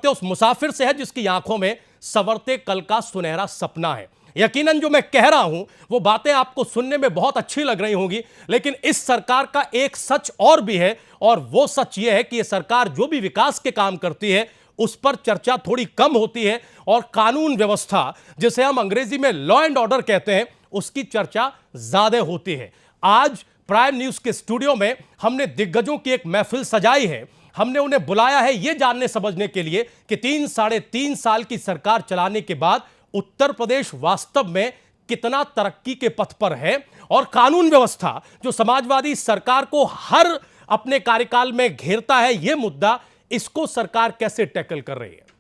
संवरते उस मुसाफिर से है जिसकी आंखों में संवरते कल का सुनहरा सपना है। यकीनन जो मैं कह रहा हूं वो बातें आपको सुनने में बहुत अच्छी लग रही होंगी, लेकिन इस सरकार का एक सच और भी है, और वो सच ये है कि ये सरकार जो भी विकास के काम करती है उस पर चर्चा थोड़ी कम होती है, और कानून व्यवस्था, जिसे हम अंग्रेजी में लॉ एंड ऑर्डर कहते हैं, उसकी चर्चा ज्यादा होती है। आज प्राइम न्यूज के स्टूडियो में हमने दिग्गजों की एक महफिल सजाई है। हमने उन्हें बुलाया है यह जानने समझने के लिए कि 3-3.5 साल की सरकार चलाने के बाद उत्तर प्रदेश वास्तव में कितना तरक्की के पथ पर है, और कानून व्यवस्था जो समाजवादी सरकार को हर अपने कार्यकाल में घेरता है, यह मुद्दा, इसको सरकार कैसे टैकल कर रही है।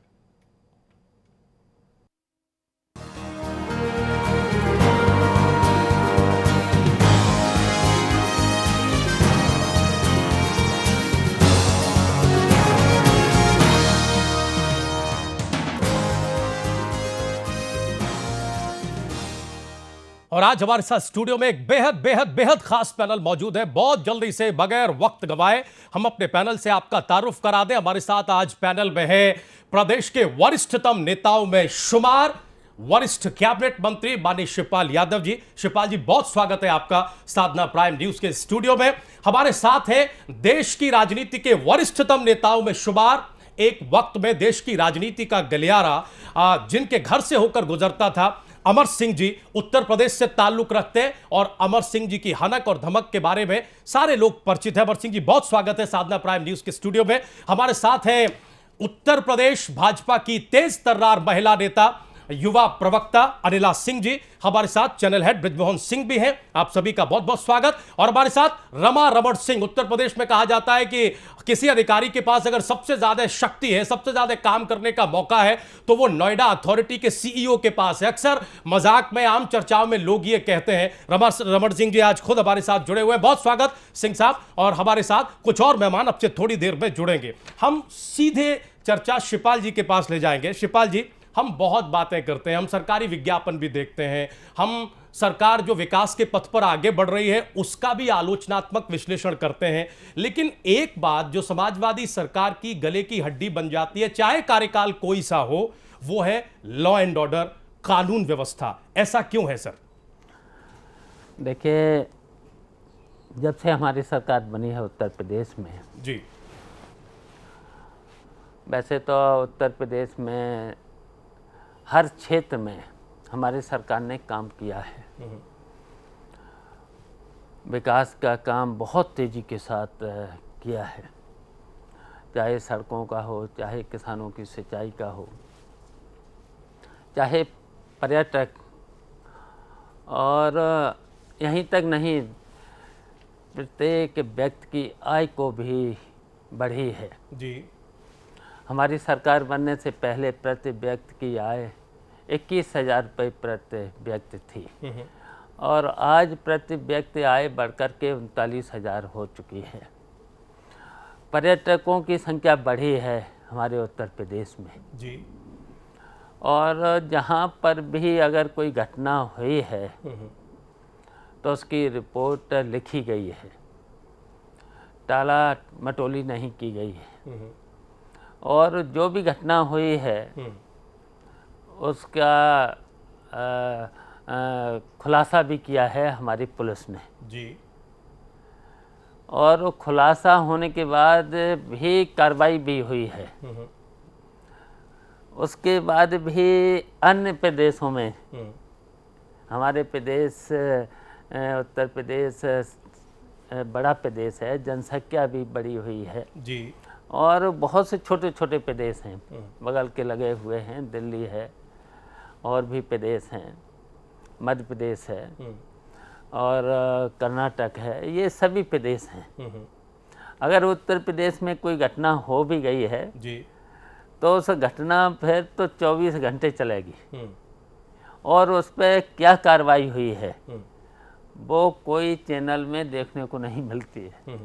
और आज हमारे साथ स्टूडियो में एक बेहद बेहद बेहद खास पैनल मौजूद है। बहुत जल्दी से बगैर वक्त गवाए हम अपने पैनल से आपका तारुफ करा दें। हमारे साथ आज पैनल में है प्रदेश के वरिष्ठतम नेताओं में शुमार वरिष्ठ कैबिनेट मंत्री माननीय शिवपाल यादव जी। शिवपाल जी, बहुत स्वागत है आपका साधना प्राइम न्यूज के स्टूडियो में। हमारे साथ है देश की राजनीति के वरिष्ठतम नेताओं में शुमार, एक वक्त में देश की राजनीति का गलियारा जिनके घर से होकर गुजरता था, अमर सिंह जी, उत्तर प्रदेश से ताल्लुक रखते हैं, और अमर सिंह जी की हनक और धमक के बारे में सारे लोग परिचित हैं। अमर सिंह जी, बहुत स्वागत है साधना प्राइम न्यूज के स्टूडियो में। हमारे साथ है उत्तर प्रदेश भाजपा की तेज तर्रार महिला नेता, युवा प्रवक्ता अनिला सिंह जी। हमारे साथ चैनल हेड बृजमोहन सिंह भी हैं। आप सभी का बहुत बहुत स्वागत। और हमारे साथ रमा रमण सिंह। उत्तर प्रदेश में कहा जाता है कि किसी अधिकारी के पास अगर सबसे ज्यादा शक्ति है, सबसे ज्यादा काम करने का मौका है, तो वो नोएडा अथॉरिटी के सीईओ के पास है। अक्सर मजाक में, आम चर्चाओं में लोग ये कहते हैं। रमण सिंह जी आज खुद हमारे साथ जुड़े हुए हैं। बहुत स्वागत सिंह साहब। और हमारे साथ कुछ और मेहमान अब से थोड़ी देर में जुड़ेंगे। हम सीधे चर्चा शिवपाल जी के पास ले जाएंगे। शिवपाल जी, हम बहुत बातें करते हैं, हम सरकारी विज्ञापन भी देखते हैं, हम सरकार जो विकास के पथ पर आगे बढ़ रही है उसका भी आलोचनात्मक विश्लेषण करते हैं, लेकिन एक बात जो समाजवादी सरकार की गले की हड्डी बन जाती है, चाहे कार्यकाल कोई सा हो, वो है लॉ एंड ऑर्डर, कानून व्यवस्था। ऐसा क्यों है सर? देखिए, जब से हमारी सरकार बनी है उत्तर प्रदेश में जी, वैसे तो उत्तर प्रदेश में हर क्षेत्र में हमारी सरकार ने काम किया है। विकास का काम बहुत तेज़ी के साथ किया है, चाहे सड़कों का हो, चाहे किसानों की सिंचाई का हो, चाहे पर्यटक, और यहीं तक नहीं, प्रत्येक व्यक्ति की आय को भी बढ़ी है जी। हमारी सरकार बनने से पहले प्रति व्यक्ति की आय 21,000 रुपये प्रति व्यक्ति थी, और आज प्रति व्यक्ति आय बढ़कर के 39,000 हो चुकी है। पर्यटकों की संख्या बढ़ी है हमारे उत्तर प्रदेश में जी। और जहाँ पर भी अगर कोई घटना हुई है तो उसकी रिपोर्ट लिखी गई है, टाला मटोली नहीं की गई है, और जो भी घटना हुई है उसका खुलासा भी किया है हमारी पुलिस ने जी। और खुलासा होने के बाद भी कार्रवाई भी हुई है। उसके बाद भी अन्य प्रदेशों में, हमारे प्रदेश उत्तर प्रदेश बड़ा प्रदेश है, जनसंख्या भी बड़ी हुई है जी, और बहुत से छोटे छोटे प्रदेश हैं बगल के लगे हुए हैं, दिल्ली है और भी प्रदेश हैं, मध्य प्रदेश है और कर्नाटक है, ये सभी प्रदेश हैं। अगर उत्तर प्रदेश में कोई घटना हो भी गई है जी, तो उस घटना फिर तो 24 घंटे चलेगी और उस पर क्या कार्रवाई हुई है वो कोई चैनल में देखने को नहीं मिलती है,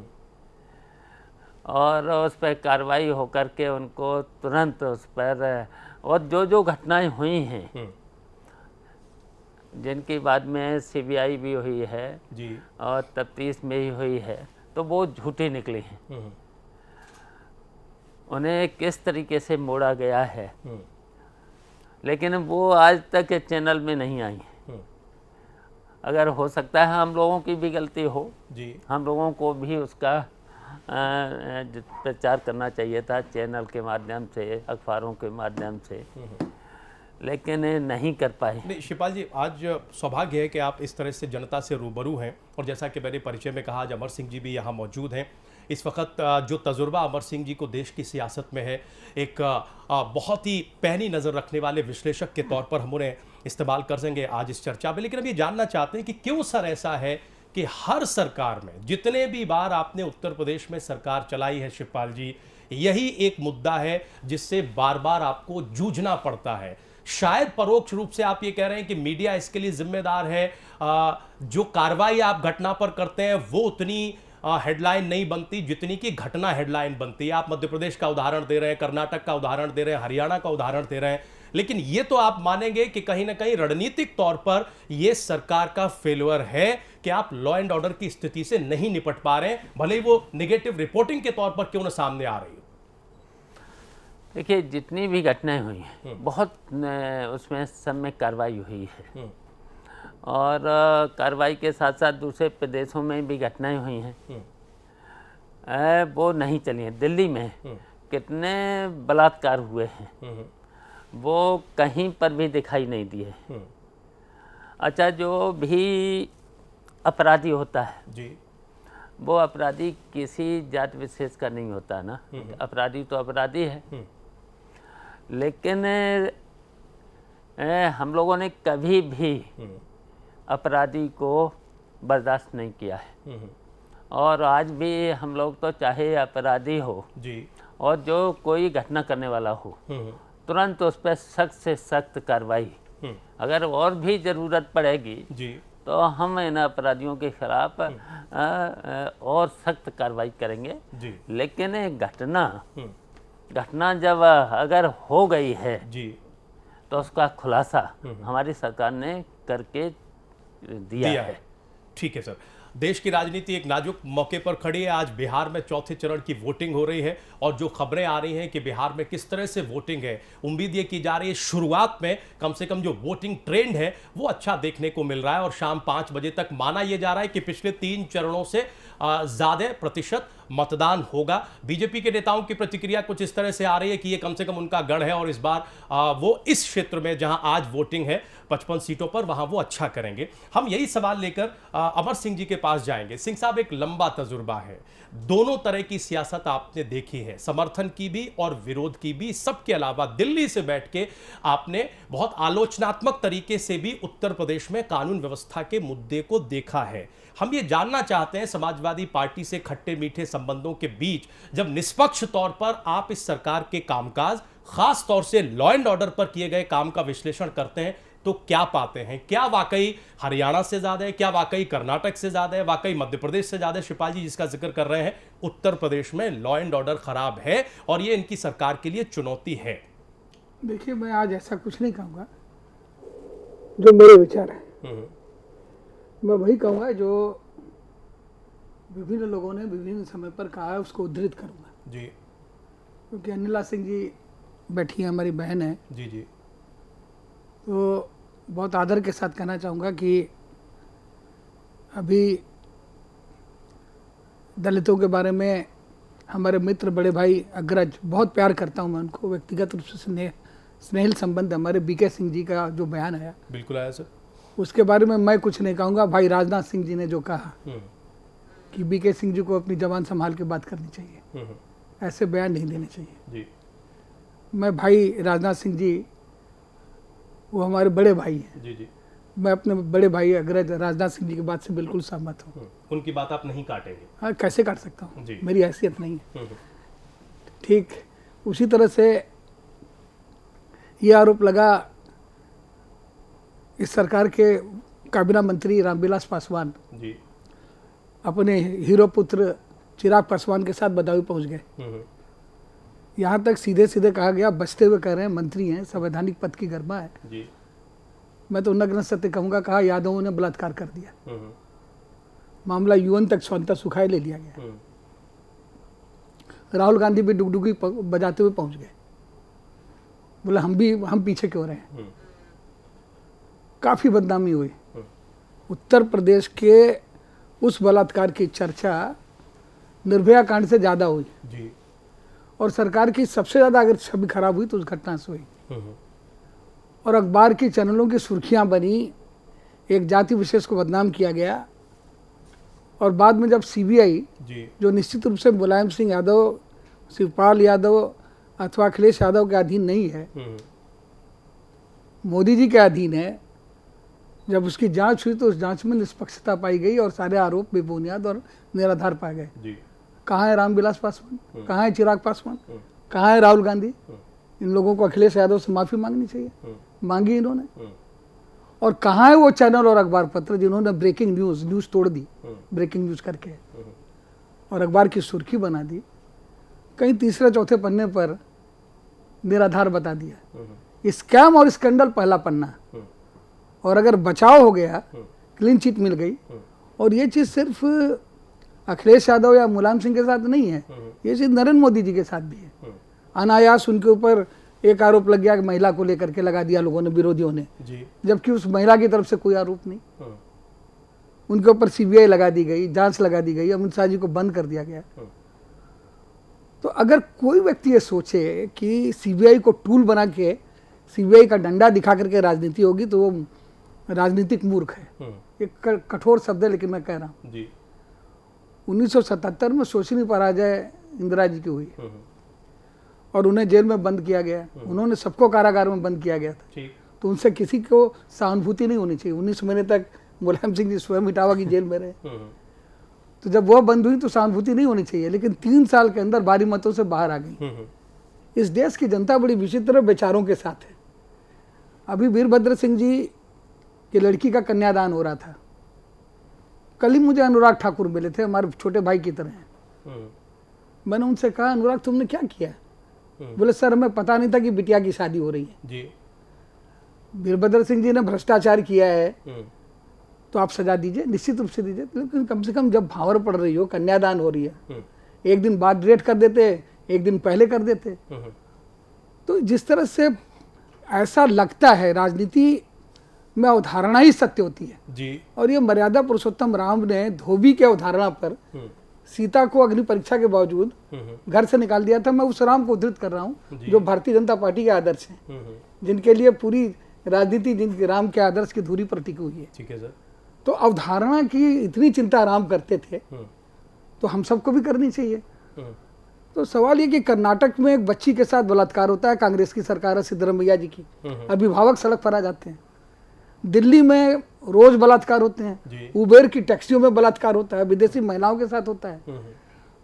और उस पर कार्रवाई होकर के उनको तुरंत उस पर, और जो घटनाएं हुई हैं जिनकी बाद में सीबीआई भी हुई है जी, और तफ्तीश में ही हुई है, तो वो झूठी निकली हैं। उन्हें किस तरीके से मोड़ा गया है, लेकिन वो आज तक चैनल में नहीं आई। अगर हो सकता है हम लोगों की भी गलती हो जी, हम लोगों को भी उसका प्रचार करना चाहिए था चैनल के माध्यम से, अखबारों के माध्यम से, लेकिन नहीं कर पाए। नहीं शिवपाल जी, आज सौभाग्य है कि आप इस तरह से जनता से रूबरू हैं, और जैसा कि मैंने परिचय में कहा, आज अमर सिंह जी भी यहाँ मौजूद हैं। इस वक्त जो तजुर्बा अमर सिंह जी को देश की सियासत में है, एक बहुत ही पैनी नज़र रखने वाले विश्लेषक के तौर पर हम उन्हें इस्तेमाल कर देंगे आज इस चर्चा में। लेकिन अब ये जानना चाहते हैं कि क्यों सर ऐसा है कि हर सरकार में, जितने भी बार आपने उत्तर प्रदेश में सरकार चलाई है शिवपाल जी, यही एक मुद्दा है जिससे बार बार आपको जूझना पड़ता है। शायद परोक्ष रूप से आप ये कह रहे हैं कि मीडिया इसके लिए जिम्मेदार है, जो कार्रवाई आप घटना पर करते हैं वो उतनी हेडलाइन नहीं बनती जितनी कि घटना हेडलाइन बनती है। आप मध्य प्रदेश का उदाहरण दे रहे हैं, कर्नाटक का उदाहरण दे रहे हैं, हरियाणा का उदाहरण दे रहे हैं, लेकिन ये तो आप मानेंगे कि कहीं ना कहीं रणनीतिक तौर पर यह सरकार का फेल्योर है कि आप लॉ एंड ऑर्डर की स्थिति से नहीं निपट पा रहे हैं, भले ही वो नेगेटिव रिपोर्टिंग के तौर पर क्यों ना सामने आ रही हो। देखिए, जितनी भी घटनाएं हुई हैं बहुत उसमें सब में कार्रवाई हुई है, और कार्रवाई के साथ साथ दूसरे प्रदेशों में भी घटनाएं हुई हैं, वो नहीं चली हैं। दिल्ली में कितने बलात्कार हुए हैं, वो कहीं पर भी दिखाई नहीं दिए। अच्छा, जो भी अपराधी होता है जी, वो अपराधी किसी जात विशेष का नहीं होता ना, अपराधी तो अपराधी है। लेकिन हम लोगों ने कभी भी अपराधी को बर्दाश्त नहीं किया है, और आज भी हम लोग तो चाहे अपराधी हो जी, और जो कोई घटना करने वाला हो, तुरंत उस पर सख्त से सख्त कार्रवाई, अगर और भी ज़रूरत पड़ेगी जी, तो हम इन अपराधियों के खिलाफ और सख्त कार्रवाई करेंगे जी। लेकिन घटना जब अगर हो गई है जी, तो उसका खुलासा हमारी सरकार ने करके दिया है। ठीक है सर, देश की राजनीति एक नाजुक मौके पर खड़ी है। आज बिहार में चौथे चरण की वोटिंग हो रही है, और जो खबरें आ रही हैं कि बिहार में किस तरह से वोटिंग है, उम्मीद ये की जा रही है शुरुआत में कम से कम जो वोटिंग ट्रेंड है वो अच्छा देखने को मिल रहा है, और शाम 5 बजे तक माना यह जा रहा है कि पिछले 3 चरणों से ज़्यादा प्रतिशत मतदान होगा। बीजेपी के नेताओं की प्रतिक्रिया कुछ इस तरह से आ रही है कि ये कम से कम उनका गढ़ है, और इस बार वो इस क्षेत्र में जहां आज वोटिंग है 55 सीटों पर, वहां वो अच्छा करेंगे। हम यही सवाल लेकर अमर सिंह जी के पास जाएंगे। सिंह साहब, एक लंबा तजुर्बा है, दोनों तरह की सियासत आपने देखी है, समर्थन की भी और विरोध की भी। सबके अलावा दिल्ली से बैठ के आपने बहुत आलोचनात्मक तरीके से भी उत्तर प्रदेश में कानून व्यवस्था के मुद्दे को देखा है। हम ये जानना चाहते हैं, समाजवादी पार्टी से खट्टे मीठे संबंधों के बीच जब निष्पक्ष तौर पर आप इस सरकार के कामकाज, खास तौर से लॉ एंड ऑर्डर पर किए गए काम का विश्लेषण करते हैं, तो क्या पाते हैं? क्या वाकई हरियाणा से ज्यादा है? क्या वाकई कर्नाटक से ज्यादा है? वाकई मध्य प्रदेश से ज्यादा है? शिवपाल जी जिसका जिक्र कर रहे हैं, उत्तर प्रदेश में लॉ एंड ऑर्डर खराब है, और ये इनकी सरकार के लिए चुनौती है। देखिए, मैं आज ऐसा कुछ नहीं कहूंगा, जो मेरे विचार है मैं वही कहूंगा जो विभिन्न लोगों ने विभिन्न समय पर कहा है, उसको उद्धृत करूंगा जी। क्योंकि अनिला सिंह जी बैठी है, हमारी बहन है जी जी, तो बहुत आदर के साथ कहना चाहूँगा कि अभी दलितों के बारे में हमारे मित्र बड़े भाई अग्रज, बहुत प्यार करता हूँ मैं उनको, व्यक्तिगत रूप से स्नेहिल संबंध हमारे बीके सिंह जी का जो बयान आया, बिल्कुल आया सर, उसके बारे में मैं कुछ नहीं कहूँगा। भाई राजनाथ सिंह जी ने जो कहा कि बीके सिंह जी को अपनी जबान संभाल के बात करनी चाहिए, ऐसे बयान नहीं देने चाहिए जी। मैं भाई राजनाथ सिंह जी, वो हमारे बड़े भाई हैं जी जी, मैं अपने बड़े भाई अग्रज राजनाथ सिंह जी की बात से बिल्कुल सहमत हूँ। उनकी बात आप नहीं काटेंगे? हाँ, कैसे काट सकता हूँ, मेरी हैसियत नहीं है। ठीक उसी तरह से ये आरोप लगा इस सरकार के काबीना मंत्री रामविलास पासवान जी अपने हीरो पुत्र चिराग पासवान के साथ बदायूं पहुंच गए। यहाँ तक सीधे सीधे कहा गया, बचते हुए कह रहे हैं मंत्री हैं, संवैधानिक पद की गरिमा है जी। मैं तो नग्न सत्य कहूँगा, कहा यादवों ने बलात्कार कर दिया, मामला यूएन तक स्वतंत्रता सुखाए ले लिया गया। राहुल गांधी भी डुगडुगी बजाते हुए पहुंच गए, बोले हम पीछे क्यों रहे हैं। काफी बदनामी हुई। उत्तर प्रदेश के उस बलात्कार की चर्चा निर्भया कांड से ज्यादा हुई जी। और सरकार की सबसे ज्यादा अगर छवि खराब हुई तो उस घटना से हुई। और अखबार की चैनलों की सुर्खियां बनी, एक जाति विशेष को बदनाम किया गया। और बाद में जब सीबीआई, जो निश्चित रूप से मुलायम सिंह यादव, शिवपाल यादव अथवा अखिलेश यादव के अधीन नहीं है, मोदी जी के अधीन है, जब उसकी जांच हुई तो उस जांच में निष्पक्षता पाई गई और सारे आरोप बेबुनियाद और निराधार पाए गए। कहाँ है रामविलास पासवान, कहाँ है चिराग पासवान, कहाँ है राहुल गांधी। इन लोगों को अखिलेश यादव से माफी मांगनी चाहिए, मांगी इन्होंने। और कहाँ है वो चैनल और अखबार पत्र जिन्होंने ब्रेकिंग न्यूज तोड़ दी, ब्रेकिंग न्यूज करके और अखबार की सुर्खी बना दी, कहीं तीसरे चौथे पन्ने पर निराधार बता दिया। स्कैम और स्कैंडल पहला पन्ना, और अगर बचाव हो गया, क्लीन चिट मिल गई। और ये चीज सिर्फ अखिलेश यादव या मुलायम सिंह के साथ नहीं है, ये चीज नरेंद्र मोदी जी के साथ भी है। अनायास उनके ऊपर एक आरोप लग गया कि महिला को लेकर के लगा दिया लोगों ने, विरोधियों ने, जबकि उस महिला की तरफ से कोई आरोप नहीं। उनके ऊपर सीबीआई लगा दी गई, जांच लगा दी गई, अमित शाह जी को बंद कर दिया गया। तो अगर कोई व्यक्ति ये सोचे कि सीबीआई को टूल बना के सीबीआई का डंडा दिखा करके राजनीति होगी तो वो राजनीतिक मूर्ख है। एक कठोर शब्द है लेकिन मैं कह रहा हूँ। 1977 में शोषणी पराजय इंदिरा जी की हुई और उन्हें जेल में बंद किया गया। उन्होंने सबको कारागार में बंद किया गया था, तो उनसे किसी को सहानुभूति नहीं होनी चाहिए। 19 महीने तक मुलायम सिंह जी स्वयं इटावा की जेल में रहे, तो जब वो बंद हुई तो सहानुभूति नहीं होनी चाहिए, लेकिन 3 साल के अंदर भारी मतों से बाहर आ गई। इस देश की जनता बड़ी विचित्र विचारों के साथ है। अभी वीरभद्र सिंह जी की लड़की का कन्यादान हो रहा था, कल ही मुझे अनुराग ठाकुर मिले थे, हमारे छोटे भाई की तरह हैं। मैंने उनसे कहा, अनुराग तुमने क्या किया? बोले सर हमें पता नहीं था कि बिटिया की शादी हो रही है जी। वीरभद्र सिंह जी ने भ्रष्टाचार किया है तो आप सजा दीजिए, निश्चित रूप से दीजिए, लेकिन कम से कम जब भावर पड़ रही हो, कन्यादान हो रही है, एक दिन बाद डेट कर देते, एक दिन पहले कर देते। तो जिस तरह से ऐसा लगता है राजनीति में अवधारणा ही सत्य होती है जी। और ये मर्यादा पुरुषोत्तम राम ने धोबी के अवधारणा पर सीता को अग्नि परीक्षा के बावजूद घर से निकाल दिया था। मैं उस राम को उद्धृत कर रहा हूँ जो भारतीय जनता पार्टी के आदर्श हैं, जिनके लिए पूरी राजनीति जिनके राम के आदर्श की धुरी पर टिकी हुई है। ठीक है सर। तो अवधारणा की इतनी चिंता राम करते थे तो हम सबको भी करनी चाहिए। तो सवाल ये कि कर्नाटक में एक बच्ची के साथ बलात्कार होता है, कांग्रेस की सरकार है सिद्धरामैया जी की, अभिभावक सड़क पर आ जाते हैं। दिल्ली में रोज बलात्कार होते हैं, उबेर की टैक्सियों में बलात्कार होता है, विदेशी महिलाओं के साथ होता है।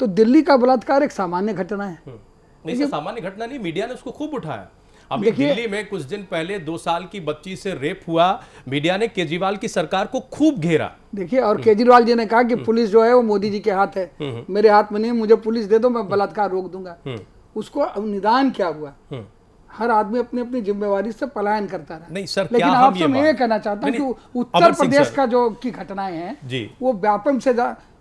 तो दिल्ली का बलात्कार एक सामान्य घटना है। नहीं, सामान्य घटना नहीं, मीडिया ने उसको खूब उठाया। अभी दिल्ली में कुछ दिन पहले 2 साल की बच्ची से रेप हुआ, मीडिया ने केजरीवाल की सरकार को खूब घेरा। देखिए, और केजरीवाल जी ने कहा कि पुलिस जो है वो मोदी जी के हाथ है, मेरे हाथ में नहीं, मुझे पुलिस दे दो, मैं बलात्कार रोक दूंगा। उसको निदान क्या हुआ? हर आदमी अपनी अपनी जिम्मेवारी से पलायन करता रहा। नहीं सर, लेकिन आपसे मैं ये कहना चाहता हूँ कि उत्तर प्रदेश का जो की घटनाएं हैं वो व्यापक से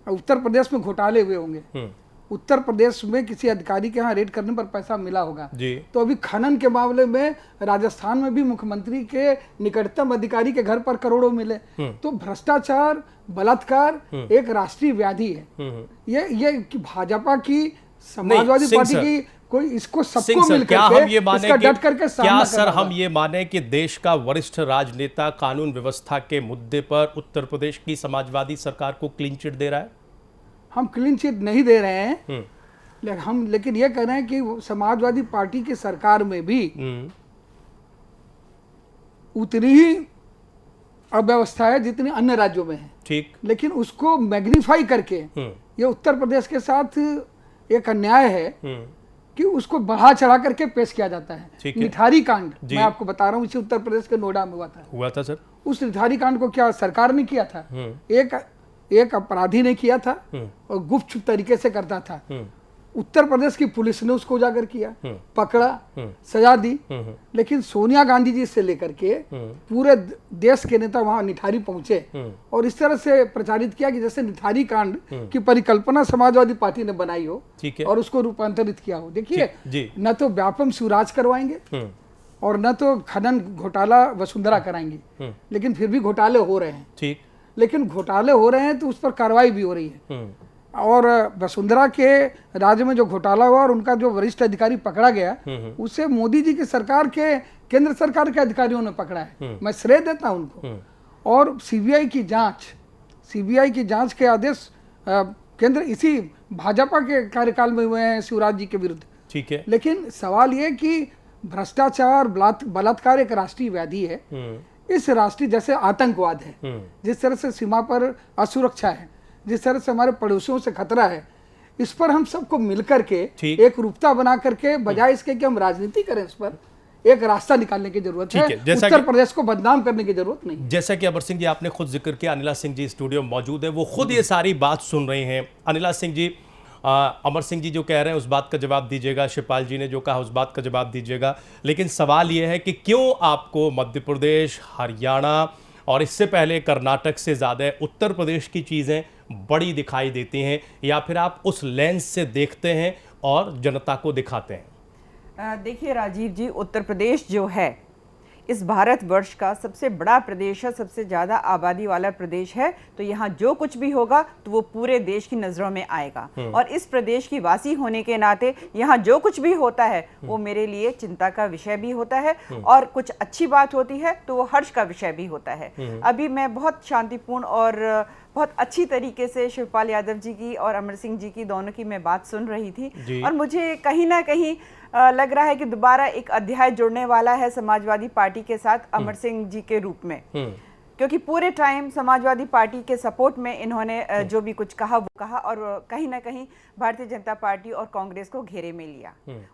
उत्तर प्रदेश में घोटाले हुए होंगे। उत्तर प्रदेश में किसी अधिकारी के यहाँ रेड करने पर पैसा मिला होगा तो अभी खनन के मामले में राजस्थान में भी मुख्यमंत्री के निकटतम अधिकारी के घर पर करोड़ों मिले। तो भ्रष्टाचार, बलात्कार एक राष्ट्रीय व्याधि है। ये भाजपा की, समाजवादी पार्टी की, कोई इसको सबको मिलकर इसका डट करके क्या सर हम ये माने कि देश का वरिष्ठ राजनेता कानून व्यवस्था के मुद्दे पर उत्तर प्रदेश की समाजवादी सरकार को क्लीन चिट दे रहा है? हम क्लीन चिट नहीं दे रहे हैं, लेकिन ये कह रहे हैं कि समाजवादी पार्टी की सरकार में भी उतनी ही अव्यवस्था है जितनी अन्य राज्यों में है। ठीक, लेकिन उसको मैग्नीफाई करके ये उत्तर प्रदेश के साथ एक अन्याय है कि उसको बढ़ा चढ़ा करके पेश किया जाता है। निठारी कांड मैं आपको बता रहा हूँ, इसी उत्तर प्रदेश के नोएडा में हुआ था सर। उस निठारी कांड को क्या सरकार ने किया था? एक अपराधी ने किया था और गुप्त तरीके से करता था। उत्तर प्रदेश की पुलिस ने उसको उजागर किया, पकड़ा, सजा दी, लेकिन सोनिया गांधी जी से लेकर के पूरे देश के नेता वहां निठारी पहुंचे और इस तरह से प्रचारित किया कि जैसे निठारी कांड की परिकल्पना समाजवादी पार्टी ने बनाई हो और उसको रूपांतरित किया हो। देखिए, न तो व्यापम शिवराज करवाएंगे और न तो खनन घोटाला वसुंधरा कराएंगे, लेकिन फिर भी घोटाले हो रहे हैं। ठीक, लेकिन घोटाले हो रहे हैं तो उस पर कार्रवाई भी हो रही है। और वसुंधरा के राज्य में जो घोटाला हुआ और उनका जो वरिष्ठ अधिकारी पकड़ा गया, उसे मोदी जी की सरकार के, केंद्र सरकार के अधिकारियों ने पकड़ा है, मैं श्रेय देता हूं उनको। और सीबीआई की जांच के आदेश केंद्र इसी भाजपा के कार्यकाल में हुए हैं शिवराज जी के विरुद्ध। ठीक है, लेकिन सवाल ये कि भ्रष्टाचार, बलात्कार एक राष्ट्रीय व्याधि है। इस राष्ट्रीय, जैसे आतंकवाद है, जिस तरह से सीमा पर असुरक्षा है, जिस तरह से हमारे पड़ोसियों से खतरा है, इस पर हम सबको मिलकर के एक रूपता बना करके, बजाय इसके कि हम राजनीति करें, इस पर एक रास्ता निकालने की जरूरत है। उत्तर प्रदेश को बदनाम करने की जरूरत नहीं। जैसा कि अमर सिंह जी आपने खुद जिक्र किया, अनिला सिंह जी स्टूडियो में मौजूद है, वो खुद ये सारी बात सुन रहे हैं। अनिला सिंह जी, अमर सिंह जी जो कह रहे हैं उस बात का जवाब दीजिएगा, शिवपाल जी ने जो कहा उस बात का जवाब दीजिएगा, लेकिन सवाल यह है कि क्यों आपको मध्य प्रदेश, हरियाणा और इससे पहले कर्नाटक से ज़्यादा उत्तर प्रदेश की चीज़ें बड़ी दिखाई देती हैं, या फिर आप उस लेंस से देखते हैं और जनता को दिखाते हैं? देखिए राजीव जी, उत्तर प्रदेश जो है इस भारतवर्ष का सबसे बड़ा प्रदेश है, सबसे ज़्यादा आबादी वाला प्रदेश है, तो यहाँ जो कुछ भी होगा तो वो पूरे देश की नज़रों में आएगा। और इस प्रदेश की वासी होने के नाते यहाँ जो कुछ भी होता है वो मेरे लिए चिंता का विषय भी होता है, और कुछ अच्छी बात होती है तो वो हर्ष का विषय भी होता है। अभी मैं बहुत शांतिपूर्ण और बहुत अच्छी तरीके से शिवपाल यादव जी की और अमर सिंह जी की, दोनों की मैं बात सुन रही थी, और मुझे कहीं ना कहीं लग रहा है कि दोबारा एक अध्याय जुड़ने वाला है समाजवादी पार्टी के साथ अमर सिंह जी के रूप में, क्योंकि पूरे टाइम समाजवादी पार्टी के सपोर्ट में इन्होंने जो भी कुछ कहा वो कहा, और कहीं ना कहीं भारतीय जनता पार्टी और कांग्रेस को घेरे में लिया।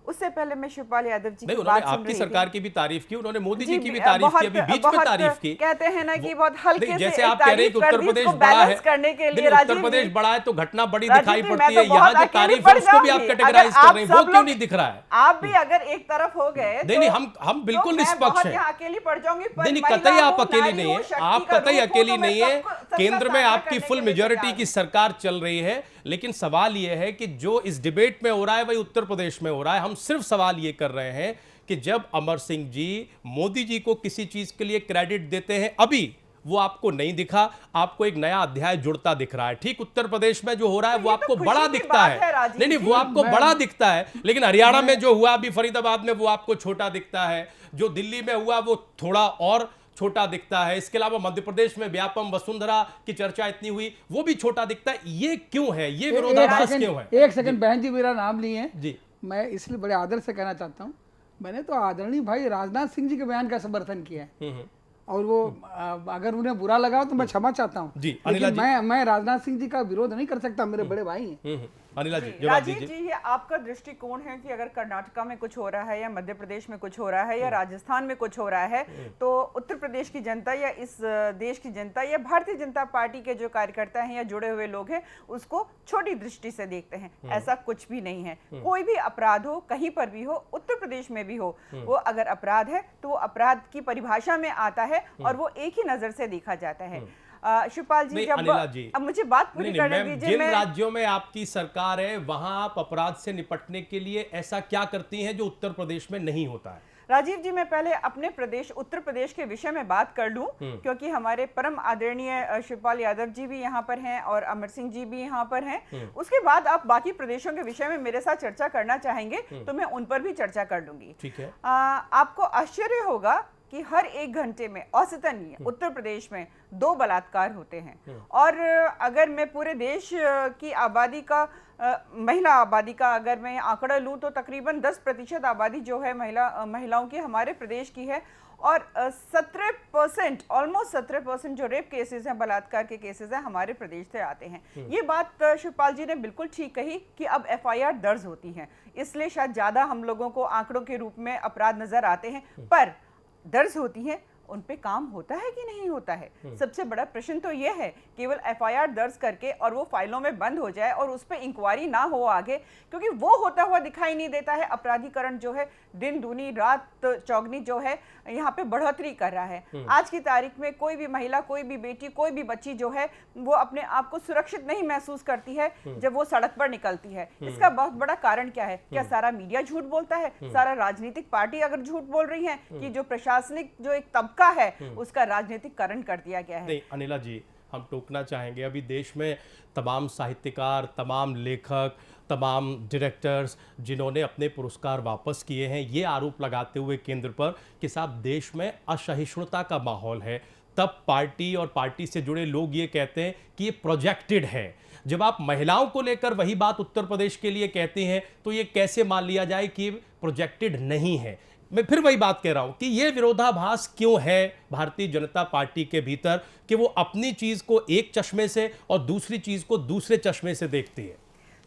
उससे पहले मैं शिवपाल यादव जी की बात सुन आपकी सरकार की भी तारीफ की, उन्होंने मोदी जी की भी तारीफ की, अभी बीच में तारीफ की। कहते हैं ना कि बहुत हल्के से जैसे आप कह रहे हैं कि उत्तर प्रदेश बड़ा है, करने के लिए उत्तर प्रदेश बड़ा है तो घटना बड़ी दिखाई पड़ती है, यहाँ जो तारीफ है उसको भी आप कैटेगराइज कर रहे हैं, वो क्यों नहीं दिख रहा है? आप भी अगर एक तरफ हो गए, नहीं, हम बिल्कुल निष्पक्ष हैं, अकेली पड़ जाऊंगी। नहीं, कतई आप अकेली नहीं है, आप कतई अकेली नहीं है, केंद्र में आपकी फुल मेजॉरिटी की सरकार चल रही है, लेकिन सवाल यह है कि जो इस डिबेट में हो रहा है वही उत्तर प्रदेश में हो रहा है। हम सिर्फ सवाल ये कर रहे हैं कि जब अमर सिंह जी मोदी जी को किसी चीज के लिए क्रेडिट देते हैं, अभी वो आपको नहीं दिखा, आपको एक नया अध्याय जुड़ता दिख रहा है। ठीक, उत्तर प्रदेश में जो हो रहा है वो आपको बड़ा दिखता है, नहीं, वो आपको बड़ा दिखता है, लेकिन हरियाणा में जो हुआ अभी फरीदाबाद में वो आपको छोटा दिखता है, जो दिल्ली में हुआ वो थोड़ा और छोटा दिखता है। इसके अलावा मध्य प्रदेश में व्यापम वसुंधरा की चर्चा इतनी हुई, वो भी छोटा दिखता है। ये क्यों है? ये विरोधाभास क्यों है? एक सेकंड, बहन जी मेरा नाम लिए हैं जी, मैं इसलिए बड़े आदर से कहना चाहता हूँ, मैंने तो आदरणीय भाई राजनाथ सिंह जी के बयान का समर्थन किया है, और वो अगर उन्हें बुरा लगा तो मैं क्षमा चाहता हूँ, लेकिन मैं राजनाथ सिंह जी का विरोध नहीं कर सकता, मेरे बड़े भाई हैं। अनिला जी, राजीव जी, ये आपका दृष्टिकोण है कि अगर कर्नाटका में कुछ हो रहा है या मध्य प्रदेश में कुछ हो रहा है या राजस्थान में कुछ हो रहा है, तो उत्तर प्रदेश की जनता या इस देश की जनता या भारतीय जनता पार्टी के जो कार्यकर्ता हैं या जुड़े हुए लोग हैं उसको छोटी दृष्टि से देखते हैं। ऐसा कुछ भी नहीं है। कोई भी अपराध हो, कहीं पर भी हो, उत्तर प्रदेश में भी हो, वो अगर अपराध है तो वो अपराध की परिभाषा में आता है और वो एक ही नजर से देखा जाता है। शिवपाल जी, अब मुझे बात पूरी करने दीजिए। जिन राज्यों में आपकी सरकार है वहां आप अपराध से निपटने के लिए ऐसा क्या करती हैं जो उत्तर प्रदेश में नहीं होता है? राजीव जी, मैं पहले अपने प्रदेश उत्तर प्रदेश के विषय में बात कर लूं, क्योंकि हमारे परम आदरणीय शिवपाल यादव जी भी यहाँ पर हैं और अमर सिंह जी भी यहाँ पर हैं। उसके बाद आप बाकी प्रदेशों के विषय में मेरे साथ चर्चा करना चाहेंगे तो मैं उन पर भी चर्चा कर लूंगी। ठीक है। आपको आश्चर्य होगा कि हर 1 घंटे में औसतन उत्तर प्रदेश में 2 बलात्कार होते हैं, और अगर मैं पूरे देश की आबादी का महिला आबादी का अगर मैं आंकड़ा लूं तो तकरीबन 10% आबादी जो है महिलाओं की हमारे प्रदेश की है, और 17%, ऑलमोस्ट 17% जो रेप केसेस हैं, बलात्कार के केसेस हैं, हमारे प्रदेश से आते हैं। ये बात शिवपाल जी ने बिल्कुल ठीक कही कि अब FIR दर्ज होती हैं, इसलिए शायद ज़्यादा हम लोगों को आंकड़ों के रूप में अपराध नज़र आते हैं, पर दर्ज होती हैं उन पे काम होता है कि नहीं होता है? सबसे बड़ा प्रश्न तो ये है, केवल एफआईआर दर्ज करके और वो फाइलों में बंद हो जाए और उस पर इंक्वायरी ना हो आगे, क्योंकि वो होता हुआ दिखाई नहीं देता है। अपराधीकरण जो है दिन दूनी रात चौगनी जो है यहाँ पे बढ़ोतरी कर रहा है। आज की तारीख में कोई भी महिला, कोई भी बेटी, कोई भी बच्ची जो है वो अपने आप को सुरक्षित नहीं महसूस करती है जब वो सड़क पर निकलती है। इसका बहुत बड़ा कारण क्या है? क्या सारा मीडिया झूठ बोलता है? सारा राजनीतिक पार्टी अगर झूठ बोल रही है कि जो प्रशासनिक जो एक तबका है उसका राजनीतिकरण कर दिया गया है? नहीं अनिला जी, हम टोकना चाहेंगे, अभी देश में तमाम साहित्यकार, तमाम लेखक, तमाम डायरेक्टर्स जिन्होंने अपने पुरस्कार वापस किए हैं, ये आरोप लगाते हुए केंद्र पर कि साहब देश में असहिष्णुता का माहौल है, तब पार्टी और पार्टी से जुड़े लोग ये कहते हैं कि ये प्रोजेक्टेड है। जब आप महिलाओं को लेकर वही बात उत्तर प्रदेश के लिए कहते हैं तो ये कैसे मान लिया जाए कि प्रोजेक्टेड नहीं है? मैं फिर वही बात कह रहा हूं कि ये विरोधाभास क्यों है भारतीय जनता पार्टी के भीतर कि वो अपनी चीज को एक चश्मे से और दूसरी चीज को दूसरे चश्मे से देखती है?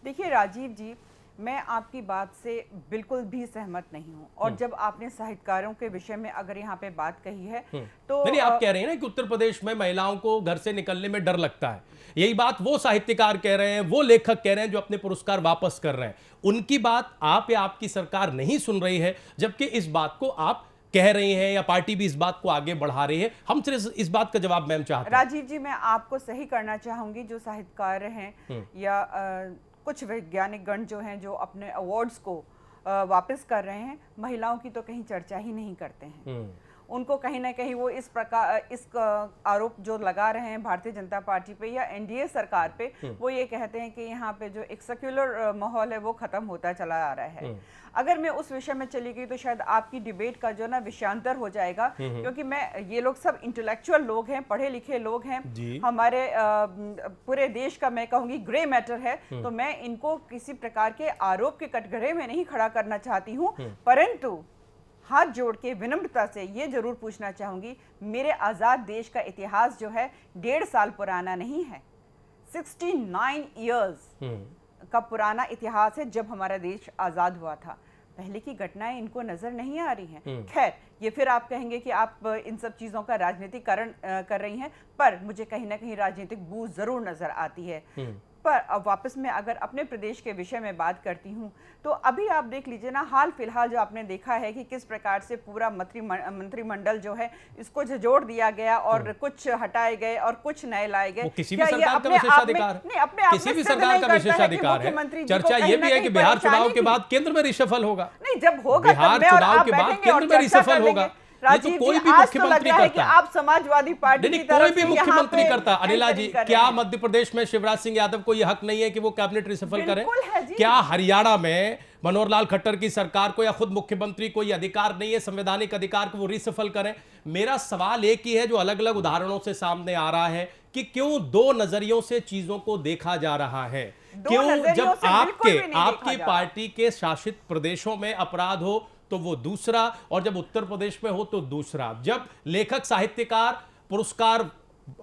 देखिए राजीव जी, मैं आपकी बात से बिल्कुल भी सहमत नहीं हूं। और जब आपने साहित्यकारों के विषय में अगर यहाँ पे बात कही है तो नहीं, आप कह रहे हैं ना कि उत्तर प्रदेश में महिलाओं को घर से निकलने में डर लगता है। यही बात वो साहित्यकार कह रहे हैं, वो लेखक कह रहे हैं जो अपने पुरस्कार वापस कर रहे हैं। उनकी बात आप या आपकी सरकार नहीं सुन रही है, जबकि इस बात को आप कह रहे हैं या पार्टी भी इस बात को आगे बढ़ा रही है। हम सिर्फ इस बात का जवाब मैम चाहते हैं। राजीव जी, मैं आपको सही करना चाहूंगी, जो साहित्यकार हैं या कुछ वैज्ञानिक गण जो हैं जो अपने अवार्ड्स को वापस कर रहे हैं, महिलाओं की तो कहीं चर्चा ही नहीं करते हैं। उनको कहीं ना कहीं वो इस प्रकार इस आरोप जो लगा रहे हैं भारतीय जनता पार्टी पे या एनडीए सरकार पे, वो ये कहते हैं कि यहाँ पे जो एक सेक्युलर माहौल है वो खत्म होता चला आ रहा है। अगर मैं उस विषय में चली गई तो शायद आपकी डिबेट का जो ना विषयांतर हो जाएगा, क्योंकि ये लोग सब इंटेलेक्चुअल लोग हैं, पढ़े लिखे लोग हैं, हमारे पूरे देश का मैं कहूँगी ग्रे मैटर है। तो मैं इनको किसी प्रकार के आरोप के कटघरे में नहीं खड़ा करना चाहती हूँ, परंतु हाथ जोड़ के विनम्रता से ये जरूर पूछना चाहूंगी, मेरे आजाद देश का इतिहास जो है 1.5 साल पुराना नहीं है, 69 इयर्स का पुराना इतिहास है जब हमारा देश आजाद हुआ था। पहले की घटनाएं इनको नजर नहीं आ रही हैं। खैर, ये फिर आप कहेंगे कि आप इन सब चीजों का राजनीतिकरण कर रही हैं, पर मुझे कहीं ना कहीं राजनीतिक बू जरूर नजर आती है। पर अब वापस मैं अगर अपने प्रदेश के विषय में बात करती हूँ तो अभी आप देख लीजिए ना, हाल फिलहाल जो आपने देखा है कि किस प्रकार से पूरा मंत्रिमंडल जो है इसको झजोड़ दिया गया और कुछ हटाए गए और कुछ नए लाए गए। किसी भी सरकार का विशेषाधिकार है, किसी भी सरकार का विशेषाधिकार है। चर्चा ये भी है कि बिहार चुनाव के बाद केंद्र में रिशफल होगा। नहीं, जब होगा बिहार चुनाव के बाद केंद्र में रिशफल होगा। राजीव जी, कोई भी मुख्यमंत्री करता है, आप समाजवादी पार्टी की तरफ कोई भी मुख्यमंत्री करता। अनिला जी, क्या मध्य प्रदेश में शिवराज सिंह यादव को यह हक नहीं है कि वो कैबिनेट रिशफल करें? क्या हरियाणा में मनोहर लाल खट्टर की सरकार को या खुद मुख्यमंत्री को यह अधिकार नहीं है, संवैधानिक अधिकार को वो रिशफल करें? मेरा सवाल एक ही है जो अलग अलग उदाहरणों से सामने आ रहा है कि क्यों दो नजरियों से चीजों को देखा जा रहा है। क्यों जब आपकी पार्टी के शासित प्रदेशों में अपराध हो तो वो दूसरा, और जब उत्तर प्रदेश में हो तो दूसरा। जब लेखक साहित्यकार पुरस्कार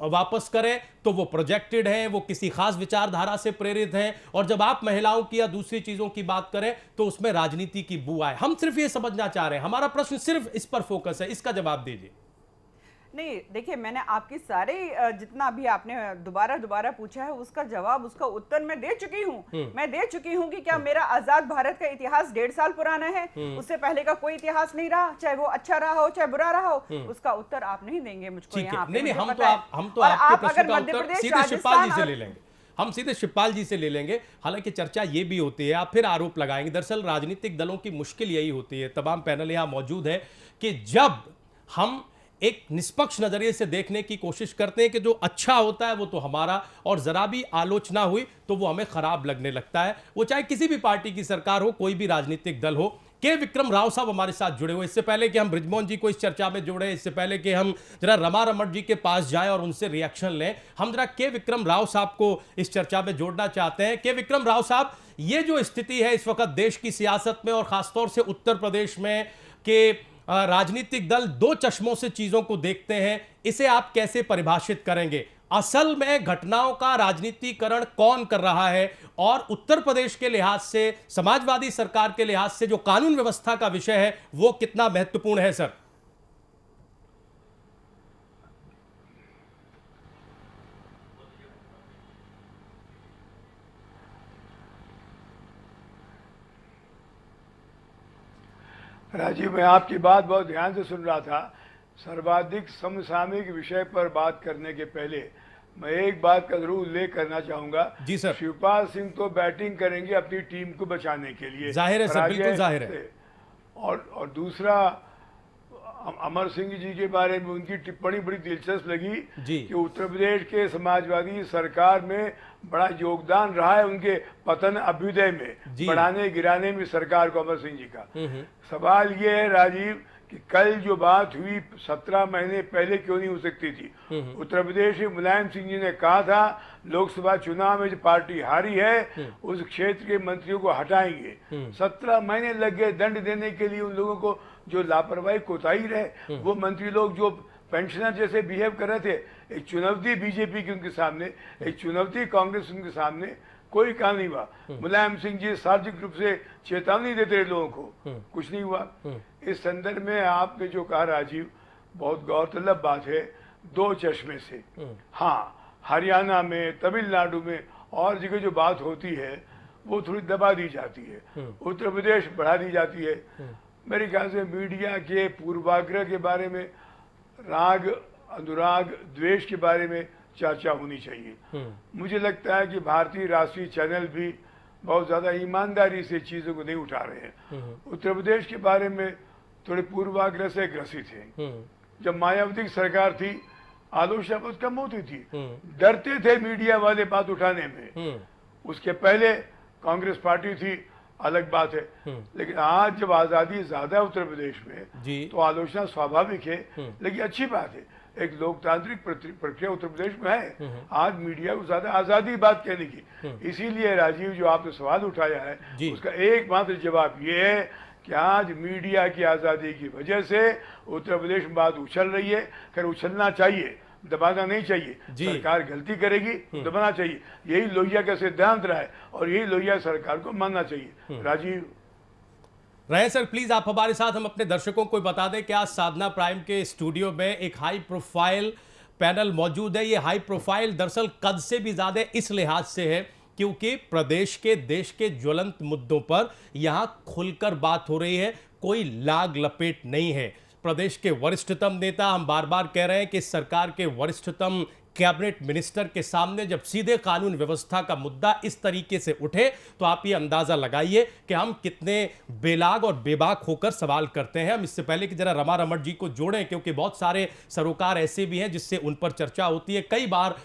वापस करें तो वो प्रोजेक्टेड है, वो किसी खास विचारधारा से प्रेरित हैं, और जब आप महिलाओं की या दूसरी चीजों की बात करें तो उसमें राजनीति की बू आए। हम सिर्फ ये समझना चाह रहे हैं, हमारा प्रश्न सिर्फ इस पर फोकस है, इसका जवाब दीजिए। नहीं, देखिए, मैंने आपकी सारे जितना भी आपने दोबारा पूछा है उसका जवाब, उसका उत्तर मैं दे चुकी हूँ। मैं दे चुकी हूँ कि क्या मेरा आजाद भारत का इतिहास 1.5 साल पुराना है, उससे पहले का कोई इतिहास नहीं रहा, चाहे वो अच्छा रहा हो चाहे बुरा रहा हो, उसका उत्तर आप नहीं देंगे मुझको यहाँ पे। नहीं, हम तो आपके प्रश्न का उत्तर सीधे शिवपाल जी से ले लेंगे। हम सीधे शिवपाल जी से ले लेंगे। हालांकि चर्चा ये भी होती है, आप फिर आरोप लगाएंगे। दरअसल राजनीतिक दलों की मुश्किल यही होती है, तमाम पैनल यहाँ मौजूद है, कि जब हम एक निष्पक्ष नजरिए से देखने की कोशिश करते हैं कि जो अच्छा होता है वो तो हमारा, और जरा भी आलोचना हुई तो वो हमें खराब लगने लगता है। वो चाहे किसी भी पार्टी की सरकार हो, कोई भी राजनीतिक दल हो। के विक्रम राव साहब हमारे साथ जुड़े हुए। इससे पहले कि हम बृजमोहन जी को इस चर्चा में जोड़े, इससे पहले कि हम जरा रमा रमण जी के पास जाएं और उनसे रिएक्शन लें, हम जरा के विक्रम राव साहब को इस चर्चा में जोड़ना चाहते हैं। के विक्रम राव साहब, ये जो स्थिति है इस वक्त देश की सियासत में और खासतौर से उत्तर प्रदेश में कि राजनीतिक दल दो चश्मों से चीजों को देखते हैं, इसे आप कैसे परिभाषित करेंगे? असल में घटनाओं का राजनीतिकरण कौन कर रहा है, और उत्तर प्रदेश के लिहाज से, समाजवादी सरकार के लिहाज से जो कानून व्यवस्था का विषय है वो कितना महत्वपूर्ण है? सर, राजीव, मैं आपकी बात बहुत ध्यान से सुन रहा था। सर्वाधिक समसामयिक विषय पर बात करने के पहले मैं एक बात का जरूर उल्लेख करना चाहूंगा। जी सर। शिवपाल सिंह तो बैटिंग करेंगे अपनी टीम को बचाने के लिए, जाहिर है सर, बिल्कुल जाहिर है। और दूसरा, अमर सिंह जी के बारे में उनकी टिप्पणी बड़ी दिलचस्प लगी कि उत्तर प्रदेश के समाजवादी सरकार में बड़ा योगदान रहा है उनके पतन अभ्युदय में, बढ़ाने गिराने में सरकार को, अमर सिंह जी का। सवाल ये है राजीव कि कल जो बात हुई 17 महीने पहले क्यों नहीं हो सकती थी? उत्तर प्रदेश में मुलायम सिंह जी ने कहा था लोकसभा चुनाव में जो पार्टी हारी है उस क्षेत्र के मंत्रियों को हटाएंगे। 17 महीने लग गए दंड देने के लिए उन लोगों को जो लापरवाही कोताही रहे। वो मंत्री लोग जो पेंशनर जैसे बिहेव कर रहे थे, एक चुनौती बीजेपी की उनके सामने, एक चुनौती कांग्रेस उनके सामने, कोई काम नहीं हुआ। मुलायम सिंह जी सार्वजनिक रूप से चेतावनी देते रहे लोगों को, कुछ नहीं हुआ। इस संदर्भ में आपने जो कहा राजीव, बहुत गौरतलब बात है। 2 चश्मे से, हाँ, हरियाणा में, तमिलनाडु में और जगह जो बात होती है वो थोड़ी दबा दी जाती है, उत्तर प्रदेश बढ़ा दी जाती है। मेरे ख्याल से मीडिया के पूर्वाग्रह के बारे में, राग अनुराग द्वेष के बारे में चर्चा होनी चाहिए। मुझे लगता है कि भारतीय राष्ट्रीय चैनल भी बहुत ज्यादा ईमानदारी से चीजों को नहीं उठा रहे हैं। उत्तर प्रदेश के बारे में थोड़े पूर्वाग्रह से ग्रसित हैं। जब मायावती की सरकार थी आलोचना बहुत कम होती थी, डरते थे मीडिया वाले बात उठाने में। उसके पहले कांग्रेस पार्टी थी, अलग बात है। लेकिन आज जब आजादी ज्यादा है उत्तर प्रदेश में तो आलोचना स्वाभाविक है, लेकिन अच्छी बात है। एक लोकतांत्रिक प्रक्रिया उत्तर प्रदेश में है। आज मीडिया को ज्यादा आजादी बात कहने की। इसीलिए राजीव जो आपने सवाल उठाया है उसका एकमात्र जवाब ये है कि आज मीडिया की आजादी की वजह से उत्तर प्रदेश में बात उछल रही है। खैर उछलना चाहिए, दबाना नहीं चाहिए। सरकार गलती करेगी दबाना चाहिए, यही लोहिया का सिद्धांत रहा है और यही लोहिया सरकार को मानना चाहिए। राजीव रहे सर, प्लीज आप हमारे साथ, हम अपने दर्शकों को बता दें कि आज साधना प्राइम के स्टूडियो में एक हाई प्रोफाइल पैनल मौजूद है। ये हाई प्रोफाइल दरअसल कद से भी ज्यादा इस लिहाज से है क्योंकि प्रदेश के, देश के ज्वलंत मुद्दों पर यहां खुलकर बात हो रही है, कोई लाग लपेट नहीं है। प्रदेश के वरिष्ठतम नेता, हम बार बार कह रहे हैं कि सरकार के वरिष्ठतम कैबिनेट मिनिस्टर के सामने जब सीधे कानून व्यवस्था का मुद्दा इस तरीके से उठे तो आप ये अंदाजा लगाइए कि हम कितने बेलाग और बेबाक होकर सवाल करते हैं। हम इससे पहले कि जरा रमा रमण जी को जोड़ें क्योंकि बहुत सारे सरोकार ऐसे भी हैं जिससे उन पर चर्चा होती है। कई बार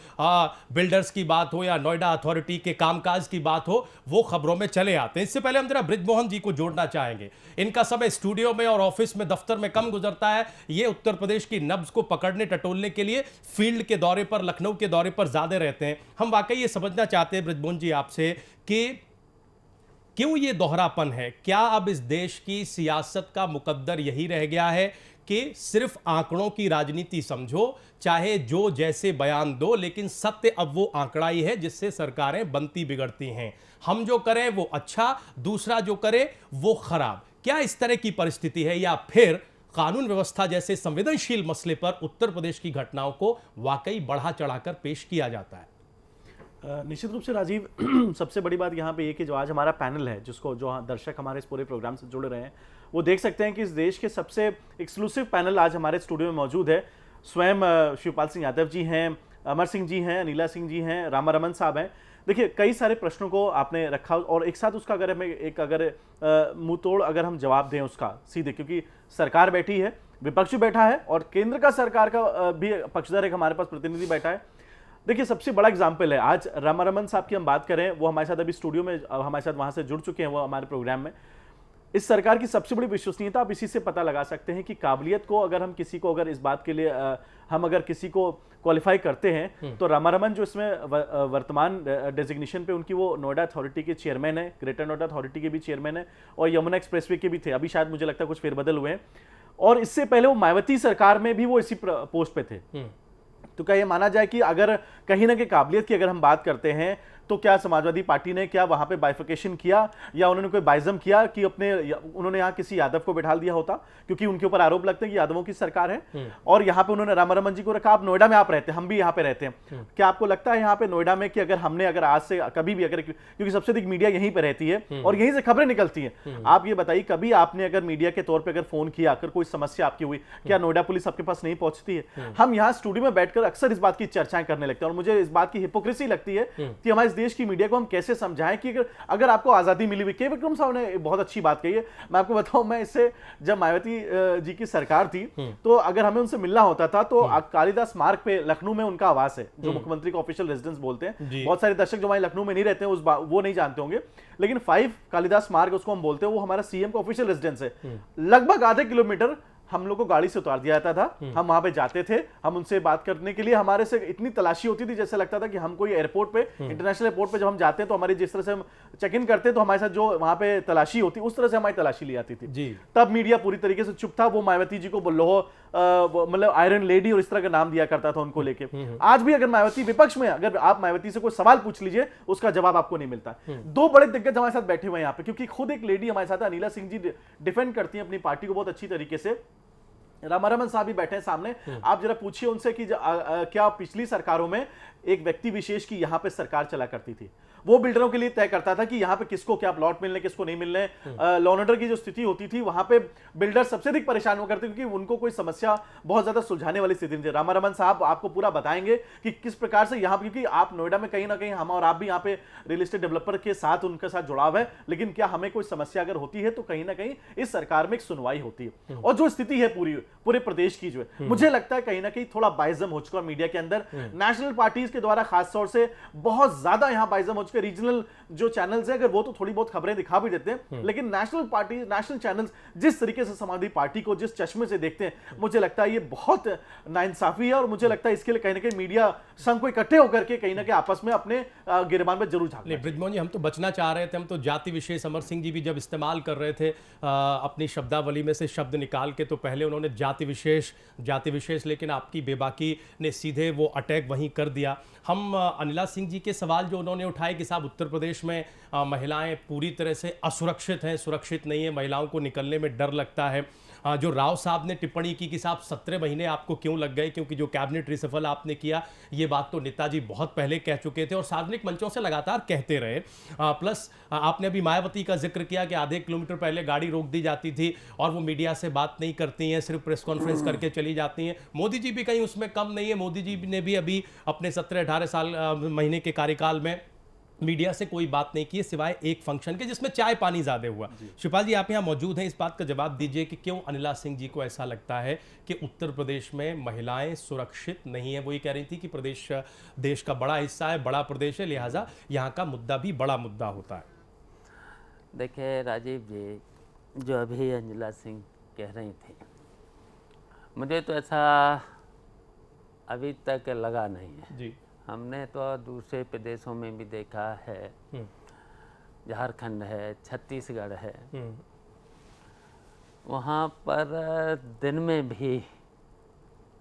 बिल्डर्स की बात हो या नोएडा अथॉरिटी के कामकाज की बात हो, वो खबरों में चले आते हैं। इससे पहले हम जरा बृजमोहन जी को जोड़ना चाहेंगे। इनका समय स्टूडियो में और ऑफिस में, दफ्तर में कम गुजरता है। ये उत्तर प्रदेश की नब्ज को पकड़ने टटोलने के लिए फील्ड के दौरे पर, लखनऊ के दौरे पर ज्यादा रहते हैं। हम वाकई ये समझना चाहते हैं बृजमोहन जी आपसे कि क्यों ये दोहरापन है? क्या अब इस देश की सियासत का मुकद्दर यही रह गया है कि सिर्फ आंकड़ों की राजनीति समझो, चाहे जो जैसे बयान दो, लेकिन सत्य अब वो आंकड़ा ही है जिससे सरकारें बनती बिगड़ती हैं। हम जो करें वो अच्छा, दूसरा जो करे वो खराब। क्या इस तरह की परिस्थिति है या फिर कानून व्यवस्था जैसे संवेदनशील मसले पर उत्तर प्रदेश की घटनाओं को वाकई बढ़ा चढ़ाकर पेश किया जाता है? निश्चित रूप से राजीव, सबसे बड़ी बात यहाँ पे ये कि जो आज हमारा पैनल है, जिसको जो दर्शक हमारे इस पूरे प्रोग्राम से जुड़ रहे हैं, वो देख सकते हैं कि इस देश के सबसे एक्सक्लूसिव पैनल आज हमारे स्टूडियो में मौजूद है। स्वयं शिवपाल सिंह यादव जी हैं, अमर सिंह जी हैं, अनिला सिंह जी हैं, रामा रमन साहब हैं। देखिए, कई सारे प्रश्नों को आपने रखा और एक साथ उसका अगर हमें एक मुंह तोड़ अगर हम जवाब दें उसका सीधे, क्योंकि सरकार बैठी है, विपक्ष बैठा है और केंद्र का सरकार का भी पक्षधर एक हमारे पास प्रतिनिधि बैठा है। देखिए, सबसे बड़ा एग्जाम्पल है आज रामा रमन साहब की हम बात करें, वो हमारे साथ अभी स्टूडियो में हमारे साथ वहां से जुड़ चुके हैं, वो हमारे प्रोग्राम में। इस सरकार की सबसे बड़ी विश्वसनीयता आप इसी से पता लगा सकते हैं कि काबिलियत को अगर हम किसी को, अगर इस बात के लिए हम अगर किसी को क्वालिफाई करते हैं तो रामा रमन जो इसमें वर्तमान डेजिग्नेशन पे उनकी, वो नोएडा अथॉरिटी के चेयरमैन है, ग्रेटर नोएडा अथॉरिटी के भी चेयरमैन है और यमुना एक्सप्रेसवे के भी थे। अभी शायद मुझे लगता है कुछ फेरबदल हुए हैं और इससे पहले वो मायावती सरकार में भी वो इसी पोस्ट पे थे। तो क्या ये माना जाए कि अगर कहीं ना कहीं काबिलियत की अगर हम बात करते हैं तो क्या समाजवादी पार्टी ने क्या वहां पे बाइफिकेशन किया या उन्होंने कोई बाइजम किया कि उन्होंने यहाँ किसी यादव को बैठा दिया होता, क्योंकि उनके ऊपर आरोप लगते हैं कि यादवों की सरकार है और यहाँ पे उन्होंने रामारमण जी को रखा। आप नोएडा में आप रहते हैं, हम भी यहाँ पे रहते हैं, क्या आपको लगता है यहाँ पे नोएडा में कि अगर आज से कभी भी अगर, क्योंकि सबसे अधिक मीडिया यहीं पे रहती है और यहीं से खबरें निकलती हैं, आप ये बताइए कभी आपने अगर मीडिया के तौर पे अगर फोन किया, अगर कोई समस्या आपकी हुई, क्या नोएडा पुलिस आपके पास नहीं पहुंचती है? हम यहाँ स्टूडियो में बैठकर अक्सर इस बात की चर्चाएं करने लगते हैं और मुझे इस बात की हिपोक्रेसी लगती है कि हमारे देश की मीडिया को हम कैसे समझाएं कि अगर आपको आजादी मिली हुई। के विक्रम साहब ने बहुत अच्छी बात कही है, मैं आपको बताऊं, मैं इससे जब मायावती जी की सरकार थी तो अगर हमें उनसे मिलना होता था तो कालिदास मार्ग पे लखनऊ में उनका आवास है, जो मुख्यमंत्री का ऑफिशियल रेजिडेंस बोलते हैं। बहुत सारे दर्शक जो हमारे लखनऊ में नहीं रहते हैं वो नहीं जानते होंगे, लेकिन 5 कालिदास मार्ग उसको हम बोलते हैं, वो हमारा सीएम का ऑफिशियल रेजिडेंस है। लगभग आधे किलोमीटर हम लोग को गाड़ी से उतार दिया जाता था, हम वहां पे जाते थे, हम उनसे बात करने के लिए हमारे से इतनी तलाशी होती थी जैसे लगता था कि हम कोई एयरपोर्ट पे, इंटरनेशनल एयरपोर्ट पे जब हम जाते हैं तो हमारी जिस तरह से हम चेक इन करते हैं तो हमारे साथ जो वहां पे तलाशी होती उस तरह से हमारी तलाशी ली जाती थी। तब मीडिया पूरी तरीके से चुप था, वो मायावती जी को लोहो मतलब आयरन लेडी और इस तरह का नाम दिया करता था उनको लेके। आज भी अगर मायावती विपक्ष में, अगर आप मायावती से कोई सवाल पूछ लीजिए उसका जवाब आपको नहीं मिलता। 2 बड़े दिग्गज हमारे साथ बैठे हुए हैं यहाँ पे, क्योंकि खुद एक लेडी हमारे साथ अनिला सिंह जी डिफेंड करती है अपनी पार्टी को बहुत अच्छी तरीके से। रामारमण साहब भी बैठे हैं सामने, आप जरा पूछिए उनसे कि क्या पिछली सरकारों में एक व्यक्ति विशेष की यहां पे सरकार चला करती थी, वो बिल्डरों के लिए तय करता था कि यहां पे किसको क्या प्लॉट मिलने, किसको नहीं मिलने। लॉ एंड ऑर्डर की जो स्थिति होती थी वहां पे बिल्डर सबसे अधिक परेशान हुआ करते, क्योंकि उनको कोई समस्या बहुत ज्यादा सुलझाने वाली स्थिति नहीं थी। रामारमण साहब आपको पूरा बताएंगे कि किस प्रकार से यहाँ, क्योंकि आप नोएडा में कहीं ना कहीं, हम और आप भी यहाँ पे रियल एस्टेट डेवलपर के साथ उनके साथ जुड़ाव है, लेकिन क्या हमें कोई समस्या अगर होती है तो कहीं ना कहीं इस सरकार में एक सुनवाई होती है। और जो स्थिति है पूरे प्रदेश की जो है, मुझे लगता है कहीं ना कहीं थोड़ा बाइजम हो चुका मीडिया के अंदर, नेशनल पार्टीज के द्वारा खासतौर से बहुत ज्यादा यहाँ बाइजम हो चुके। रीजनल जो चैनल्स है अगर वो तो थोड़ी बहुत खबरें दिखा भी देते हैं, लेकिन नेशनल पार्टी, नेशनल चैनल्स जिस तरीके से समाजवादी पार्टी को जिस चश्मे से देखते हैं, मुझे लगता है ये बहुत नाइंसाफी है। और मुझे लगता है इसके लिए कहीं ना कहीं मीडिया संघ को इकट्ठे होकर के कहीं ना कहीं आपस में अपने गिरबान में जरूर झांकना। बृजमोहन जी, हम तो बचना चाह रहे थे, हम तो जाति विशेष, अमर सिंह जी भी जब इस्तेमाल कर रहे थे अपनी शब्दावली में से शब्द निकाल के, तो पहले उन्होंने जाति विशेष, लेकिन आपकी बेबाकी ने सीधे वो अटैक वहीं कर दिया। हम अनिला सिंह जी के सवाल जो उन्होंने उठाए कि साहब उत्तर प्रदेश में महिलाएं पूरी तरह से असुरक्षित हैं, सुरक्षित नहीं है, महिलाओं को निकलने में डर लगता है। जो राव साहब ने टिप्पणी की कि साहब 17 महीने आपको क्यों लग गए, क्योंकि जो कैबिनेट रिसफल आपने किया, ये बात तो नेताजी बहुत पहले कह चुके थे और सार्वजनिक मंचों से लगातार कहते रहे। प्लस आपने अभी मायावती का जिक्र किया कि आधे किलोमीटर पहले गाड़ी रोक दी जाती थी और वो मीडिया से बात नहीं करती हैं, सिर्फ प्रेस कॉन्फ्रेंस करके चली जाती हैं। मोदी जी भी कहीं उसमें कम नहीं है, मोदी जी ने भी अभी अपने 17-18 महीने के कार्यकाल में मीडिया से कोई बात नहीं की सिवाय एक फंक्शन के जिसमें चाय पानी ज्यादा हुआ। शिवपाल जी, आप यहाँ मौजूद हैं, इस बात का जवाब दीजिए कि क्यों अनिला सिंह जी को ऐसा लगता है कि उत्तर प्रदेश में महिलाएं सुरक्षित नहीं है। वो ये कह रही थी कि प्रदेश देश का बड़ा हिस्सा है, बड़ा प्रदेश है, लिहाजा यहाँ का मुद्दा भी बड़ा मुद्दा होता है। देखिए राजीव जी, जो अभी अनिला सिंह कह रही थी, मुझे तो ऐसा अभी तक लगा नहीं है जी। हमने तो दूसरे प्रदेशों में भी देखा है, झारखंड है, छत्तीसगढ़ है, वहाँ पर दिन में भी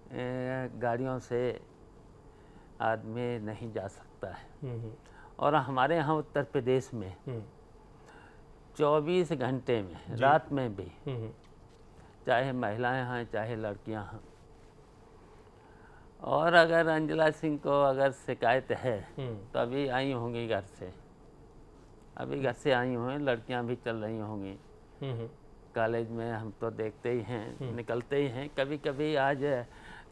गाड़ियों से आदमी नहीं जा सकता है। और हमारे यहाँ उत्तर प्रदेश में 24 घंटे में, रात में भी, चाहे महिलाएं हैं चाहे लड़कियां हैं। और अगर अनिला सिंह को अगर शिकायत है तो अभी आई होंगी घर से, अभी घर से आई हुई, लड़कियां भी चल रही होंगी कॉलेज में, हम तो देखते ही हैं, निकलते ही हैं। कभी कभी आज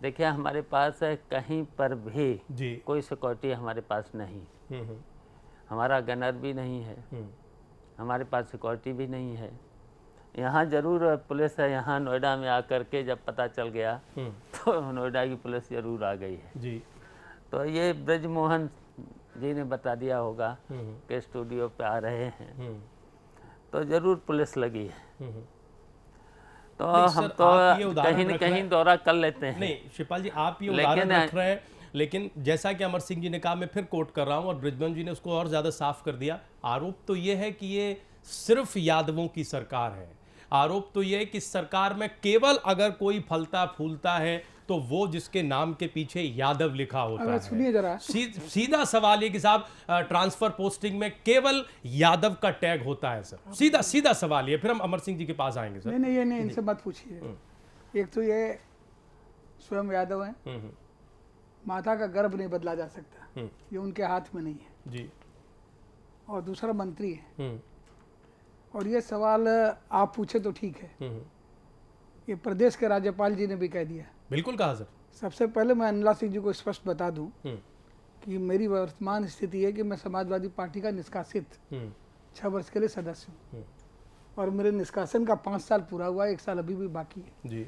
देखिए हमारे पास कहीं पर भी कोई सिक्योरिटी हमारे पास नहीं, हमारा गनर भी नहीं है, हमारे पास सिक्योरिटी भी नहीं है। यहाँ जरूर पुलिस है, यहाँ नोएडा में आकर के जब पता चल गया तो नोएडा की पुलिस जरूर आ गई है जी। तो ये ब्रजमोहन जी ने बता दिया होगा कि स्टूडियो पे आ रहे हैं तो जरूर पुलिस लगी है। तो हम तो कहीं न कहीं दौरा कर लेते हैं। नहीं शिवपाल जी, आप ये उदाहरण रख रहे हैं, लेकिन जैसा कि अमर सिंह जी ने कहा, मैं फिर कोट कर रहा हूँ और बृजमोहन जी ने उसको और ज्यादा साफ कर दिया। आरोप तो ये है कि ये सिर्फ यादवों की सरकार है। आरोप तो यह है कि सरकार में केवल अगर कोई फलता फूलता है तो वो जिसके नाम के पीछे यादव लिखा होता है। सुनिए जरा, सीधा सवाल ये कि साहब ट्रांसफर पोस्टिंग में केवल यादव का टैग होता है सर, सीधा सीधा सवाल ये। फिर हम अमर सिंह जी के पास आएंगे सर। नहीं, ये नहीं, इनसे मत पूछिए। एक तो ये स्वयं यादव है, माता का गर्भ नहीं बदला जा सकता, ये उनके हाथ में नहीं है जी। और दूसरा मंत्री है। और ये सवाल आप पूछे तो ठीक है, ये प्रदेश के राज्यपाल जी ने भी कह दिया। बिल्कुल कहा सर। सबसे पहले मैं अनला सिंह जी को स्पष्ट बता दूं कि मेरी वर्तमान स्थिति है कि मैं समाजवादी पार्टी का निष्कासित 6 वर्ष के लिए सदस्य हूँ और मेरे निष्कासन का 5 साल पूरा हुआ, 1 साल अभी भी बाकी है जी।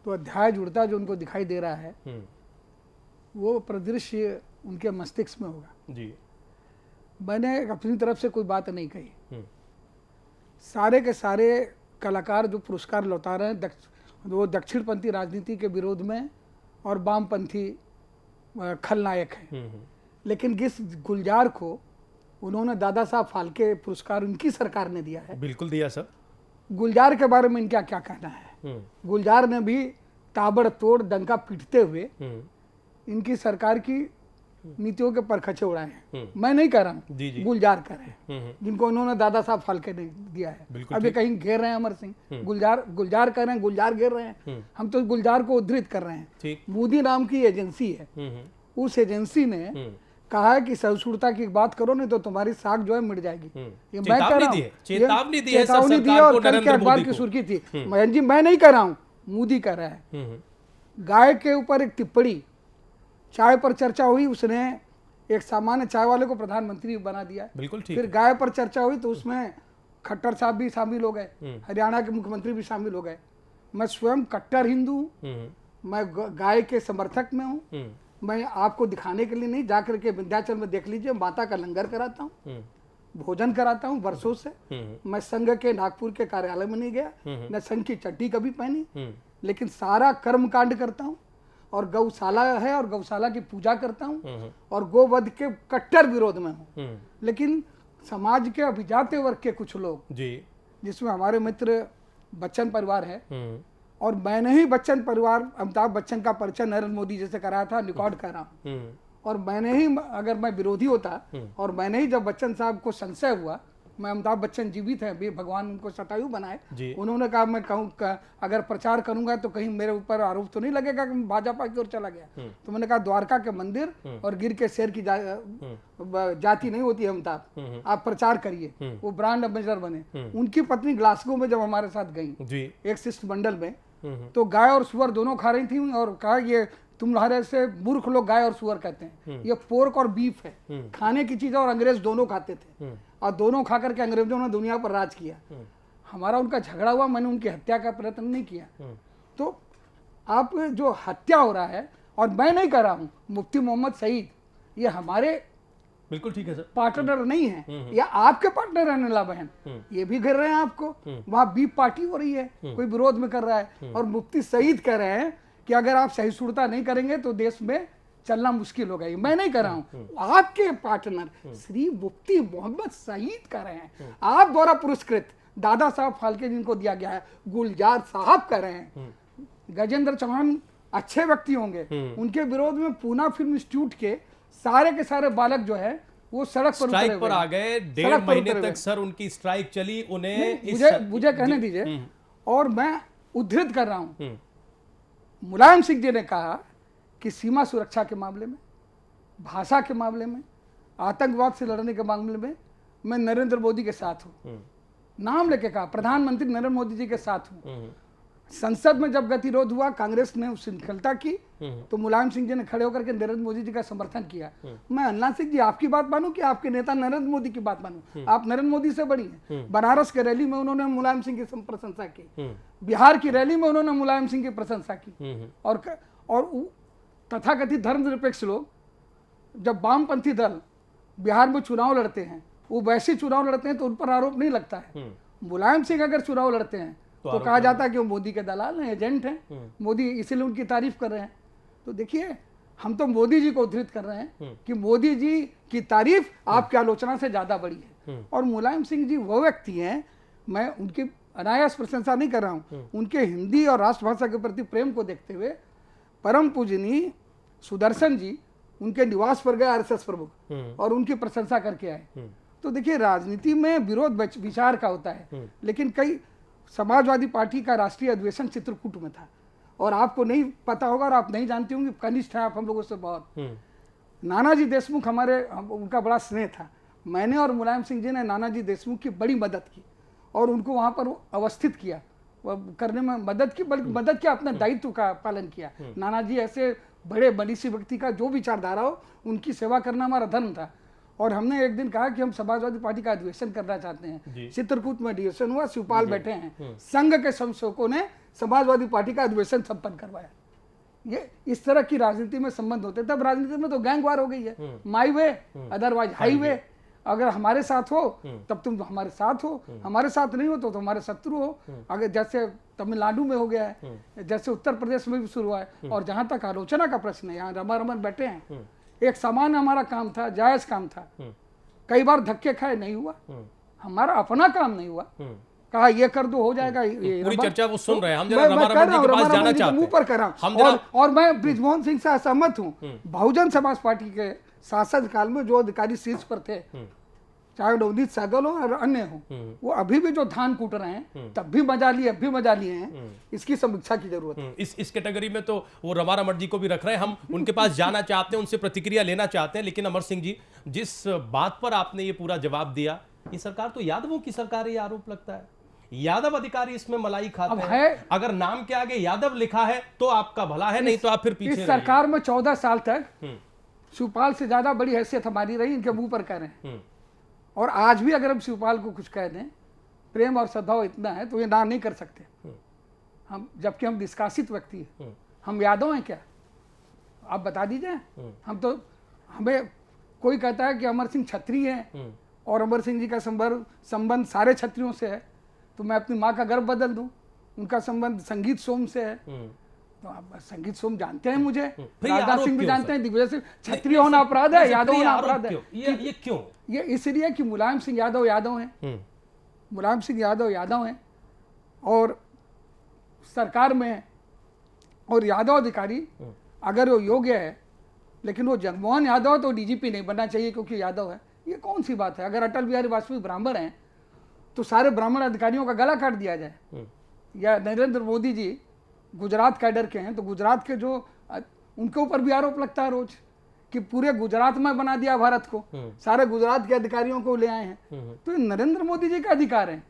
तो अध्याय जुड़ता जो उनको दिखाई दे रहा है वो परिदृश्य उनके मस्तिष्क में होगा जी। मैंने अपनी तरफ से कोई बात नहीं कही। सारे के सारे कलाकार जो पुरस्कार लौटा रहे हैं वो दक्षिणपंथी राजनीति के विरोध में और वामपंथी खलनायक हैं। लेकिन जिस गुलजार को उन्होंने दादा साहब फाल्के पुरस्कार उनकी सरकार ने दिया है, बिल्कुल दिया सर। गुलजार के बारे में इनका क्या कहना है? गुलजार ने भी ताबड़तोड़ डंका पीटते हुए इनकी सरकार की नीतियों के परखचे उड़ाए हैं। मैं नहीं कह रहा हूँ, गुलजार कर रहे हैं जिनको उन्होंने दादा साहब फाल्के ने दिया है। अभी कहीं घेर रहे हैं अमर सिंह, गुलजार कर रहे हैं, गुलजार घेर रहे हैं। हम तो गुलजार को उद्धृत कर रहे हैं। मोदी नाम की एजेंसी है, उस एजेंसी ने कहा है कि सहिष्णुता की बात करो नहीं तो तुम्हारी साख जो है मिट जाएगी। ये मैं कह रहा हूँ, चेतावनी दी है और कल के अखबार की सुर्खी थी। जी मैं नहीं कह रहा हूँ, मोदी कह रहा है। गाय के ऊपर एक टिप्पणी, चाय पर चर्चा हुई, उसने एक सामान्य चाय वाले को प्रधानमंत्री बना दिया। बिल्कुल ठीक। फिर गाय पर चर्चा हुई तो उसमें खट्टर साहब भी शामिल हो गए, हरियाणा के मुख्यमंत्री भी शामिल हो गए। मैं स्वयं कट्टर हिंदू हूँ, मैं गाय के समर्थक में हूँ। मैं आपको दिखाने के लिए नहीं, जाकर के विंध्याचल में देख लीजिए, माता का लंगर कराता हूँ, भोजन कराता हूँ वर्षों से। मैं संघ के नागपुर के कार्यालय में नहीं गया, न संघ की चड्डी कभी पहनी, लेकिन सारा कर्म कांड करता हूँ और गौशाला है और गौशाला की पूजा करता हूँ और गोवध के कट्टर विरोध में हूँ। लेकिन समाज के अभिजात वर्ग के कुछ लोग जी, जिसमें हमारे मित्र बच्चन परिवार है, और मैंने ही बच्चन परिवार, अमिताभ बच्चन का परिचय नरेंद्र मोदी जी से कराया था, रिकॉर्ड कर रहा हूँ। और मैंने ही, अगर मैं विरोधी होता और मैंने ही जब बच्चन साहब को संशय हुआ, मैं अमिताभ बच्चन जीवित हैं, भी भगवान उनको शतायु बनाए, उन्होंने कहा मैं कहूँ अगर प्रचार करूंगा तो कहीं मेरे ऊपर आरोप तो नहीं लगेगा कि मैं भाजपा की ओर चला गया। तो मैंने कहा द्वारका के मंदिर और गिर के शेर की जाति नहीं होती है अमिताभ, आप प्रचार करिए। वो ब्रांड एम्बेसडर बने। उनकी पत्नी ग्लासगो में जब हमारे साथ गई एक शिष्टमंडल में, तो गाय और सुअर दोनों खा रही थी और कहा ये तुम्हारे से मूर्ख लोग गाय और सुअर कहते हैं, ये पोर्क और बीफ है, खाने की चीज, और अंग्रेज दोनों खाते थे और दोनों खा करके अंग्रेजों ने दुनिया पर राज किया। हमारा उनका झगड़ा हुआ, मैंने उनकी हत्या का प्रयत्न नहीं किया। तो आप जो हत्या हो रहा है, और मैं नहीं कर रहा हूं, मुफ्ती मोहम्मद सईद ये हमारे बिल्कुल ठीक है सर पार्टनर नहीं है, या आपके पार्टनर है नला बहन, ये भी कर रहे हैं आपको। वहां बीफ पार्टी हो रही है, कोई विरोध में कर रहा है, और मुफ्ती सईद कह रहे हैं कि अगर आप सहिष्णुता नहीं करेंगे तो देश में चलना मुश्किल होगा। मैं नहीं कर रहा हूं, आपके पार्टनर श्री मुफ्ती मोहम्मद सईद कर रहे हैं, आप द्वारा पुरस्कृत दादा साहब फाल्के जिनको दिया गया है, गुलजार साहब कर रहे हैं। गजेंद्र चौहान अच्छे व्यक्ति होंगे, उनके विरोध में पूना फिल्म इंस्टीट्यूट के सारे बालक जो है वो सड़क पर आ गए। 1.5 महीने तक सर उनकी स्ट्राइक चली। उन्हें मुझे कहने दीजिए, और मैं उद्धृत कर रहा हूं, मुलायम सिंह जी ने कहा कि सीमा सुरक्षा के मामले में, भाषा के मामले में, आतंकवाद से लड़ने के मामले में मैं नरेंद्र मोदी के साथ हूं। नाम लेके कहा, प्रधानमंत्री नरेंद्र मोदी जी के साथ हूं। संसद में जब गतिरोध हुआ, कांग्रेस ने श्रृंखलता की, तो मुलायम सिंह जी ने खड़े होकर के नरेंद्र मोदी जी का समर्थन किया। मैं अन्ना सिंह जी आपकी बात मानूं कि आपके नेता नरेंद्र मोदी की बात मानूं? आप नरेंद्र मोदी से बड़ी हैं। बनारस के रैली में उन्होंने मुलायम सिंह की प्रशंसा की, बिहार की रैली में उन्होंने मुलायम सिंह की प्रशंसा की, और तथाकथित धर्मनिरपेक्ष लोग जब वामपंथी दल बिहार में चुनाव लड़ते हैं, वो वैसे चुनाव लड़ते हैं तो उन पर आरोप नहीं लगता है। मुलायम सिंह अगर चुनाव लड़ते हैं तो कहा जाता है कि वो मोदी के दलाल हैं, एजेंट हैं, मोदी इसीलिए उनकी तारीफ कर रहे हैं। तो देखिए, हम तो मोदी जी को उद्धृत कर रहे हैं कि मोदी जी की तारीफ आपकी आलोचना से ज्यादा बड़ी है। और मुलायम सिंह जी वो व्यक्ति हैं, मैं उनकी अनायास प्रशंसा नहीं कर रहा हूं, उनके हिंदी और राष्ट्रभाषा के प्रति प्रेम को देखते हुए परम पूजनीय सुदर्शन जी उनके निवास पर गए आरएसएस प्रमुख और उनकी प्रशंसा करके आए। तो देखिए राजनीति में विरोध विचार का होता है, लेकिन कई समाजवादी पार्टी का राष्ट्रीय अधिवेशन चित्रकूट में था और आपको नहीं पता होगा और आप नहीं जानते होंगे, कनिष्ठ हैं आप हम लोगों से बहुत। नानाजी देशमुख उनका बड़ा स्नेह था। मैंने और मुलायम सिंह जी ने नानाजी देशमुख की बड़ी मदद की और उनको वहां पर अवस्थित किया, करने में मदद की, बल्कि मदद किया, अपना दायित्व का पालन किया। नानाजी ऐसे बड़े मनीषी व्यक्ति का जो विचारधारा हो उनकी सेवा करना हमारा धर्म था। और हमने एक दिन कहा कि हम समाजवादी पार्टी का अधिवेशन करना चाहते हैं। चित्रकूट में अधिवेशन हुआ, शिवपाल बैठे हैं, संघ के संशोधकों ने समाजवादी पार्टी का अधिवेशन संपन्न करवाया। ये इस तरह की राजनीति में संबंध होते। तब राजनीति में तो गैंगवार हो गई है, माई वे अदरवाइज हाईवे। अगर हमारे साथ हो तब तुम हमारे साथ हो, हमारे साथ नहीं हो तो हमारे शत्रु हो। अगर जैसे तमिलनाडु में हो गया है, जैसे उत्तर प्रदेश में भी शुरू हुआ है। और जहां तक आलोचना का प्रश्न है, यहाँ रमन बैठे हैं, एक सामान्य हमारा काम था, जायज काम था। कई बार धक्के खाए, नहीं हुआ, हमारा अपना काम नहीं हुआ। कहा ये कर दो, हो जाएगा। पूरी चर्चा वो सुन रहे हैं, हम जरा रमारमण जी के पास जाना चाहते हैं। ऊपर कर रहा हूं और मैं बृजमोहन सिंह से असहमत हूं। बहुजन समाज पार्टी के शासन काल में जो अधिकारी शीर्ष पर थे, चाहे नवनीत सहगल हो और अन्य हो, वो अभी भी जो धान कूट रहे हैं, तब भी मजा लिए, अब भी मजा लिए हैं। इसकी समीक्षा की जरूरत है। इस कैटेगरी में तो वो रमारमण जी को भी रख रहे हैं, हम उनके पास जाना चाहते हैं, उनसे प्रतिक्रिया लेना चाहते हैं। लेकिन अमर सिंह जी, जिस बात पर आपने ये पूरा जवाब दिया, ये सरकार तो यादवों की सरकार है, आरोप लगता है यादव अधिकारी इसमें मलाई खाते हैं। अगर नाम के आगे यादव लिखा है तो आपका भला है, नहीं तो आप फिर पीछे। इस सरकार में 14 साल तक शिवपाल से ज्यादा बड़ी हैसियत हमारी रही, इनके मुंह पर कह रहे हैं। और आज भी अगर हम शिवपाल को कुछ कह दें, प्रेम और सद्भाव इतना है तो ये ना नहीं कर सकते हम, जबकि हम निष्कासित व्यक्ति हैं। हम यादव हैं क्या, आप बता दीजिए। हम तो, हमें कोई कहता है कि अमर सिंह छत्री हैं और अमर सिंह जी का संबंध सारे छत्रियों से है, तो मैं अपनी माँ का गर्व बदल दूं। उनका संबंध संगीत सोम से है, तो आप संगीत सोम जानते हैं, मुझे राजनाथ सिंह भी जानते हैं, दिग्विजय सिंह। क्षत्रिय होना अपराध है, यादव होना अपराध है। ये क्यों? ये इसलिए कि मुलायम सिंह यादव हैं, मुलायम सिंह यादव हैं और सरकार में है। और यादव अधिकारी अगर वो योग्य है, लेकिन वो जगमोहन यादव तो डीजीपी नहीं बनना चाहिए क्योंकि यादव है, ये कौन सी बात है? अगर अटल बिहारी वाजपेयी ब्राह्मण हैं तो सारे ब्राह्मण अधिकारियों का गला काट दिया जाए। या नरेंद्र मोदी जी गुजरात कैडर के हैं, तो गुजरात के जो उनके ऊपर भी आरोप लगता है रोज कि पूरे गुजरात में बना दिया भारत को, सारे गुजरात के अधिकारियों को ले आए हैं। तो नरेंद्र मोदी जी का अधिकार है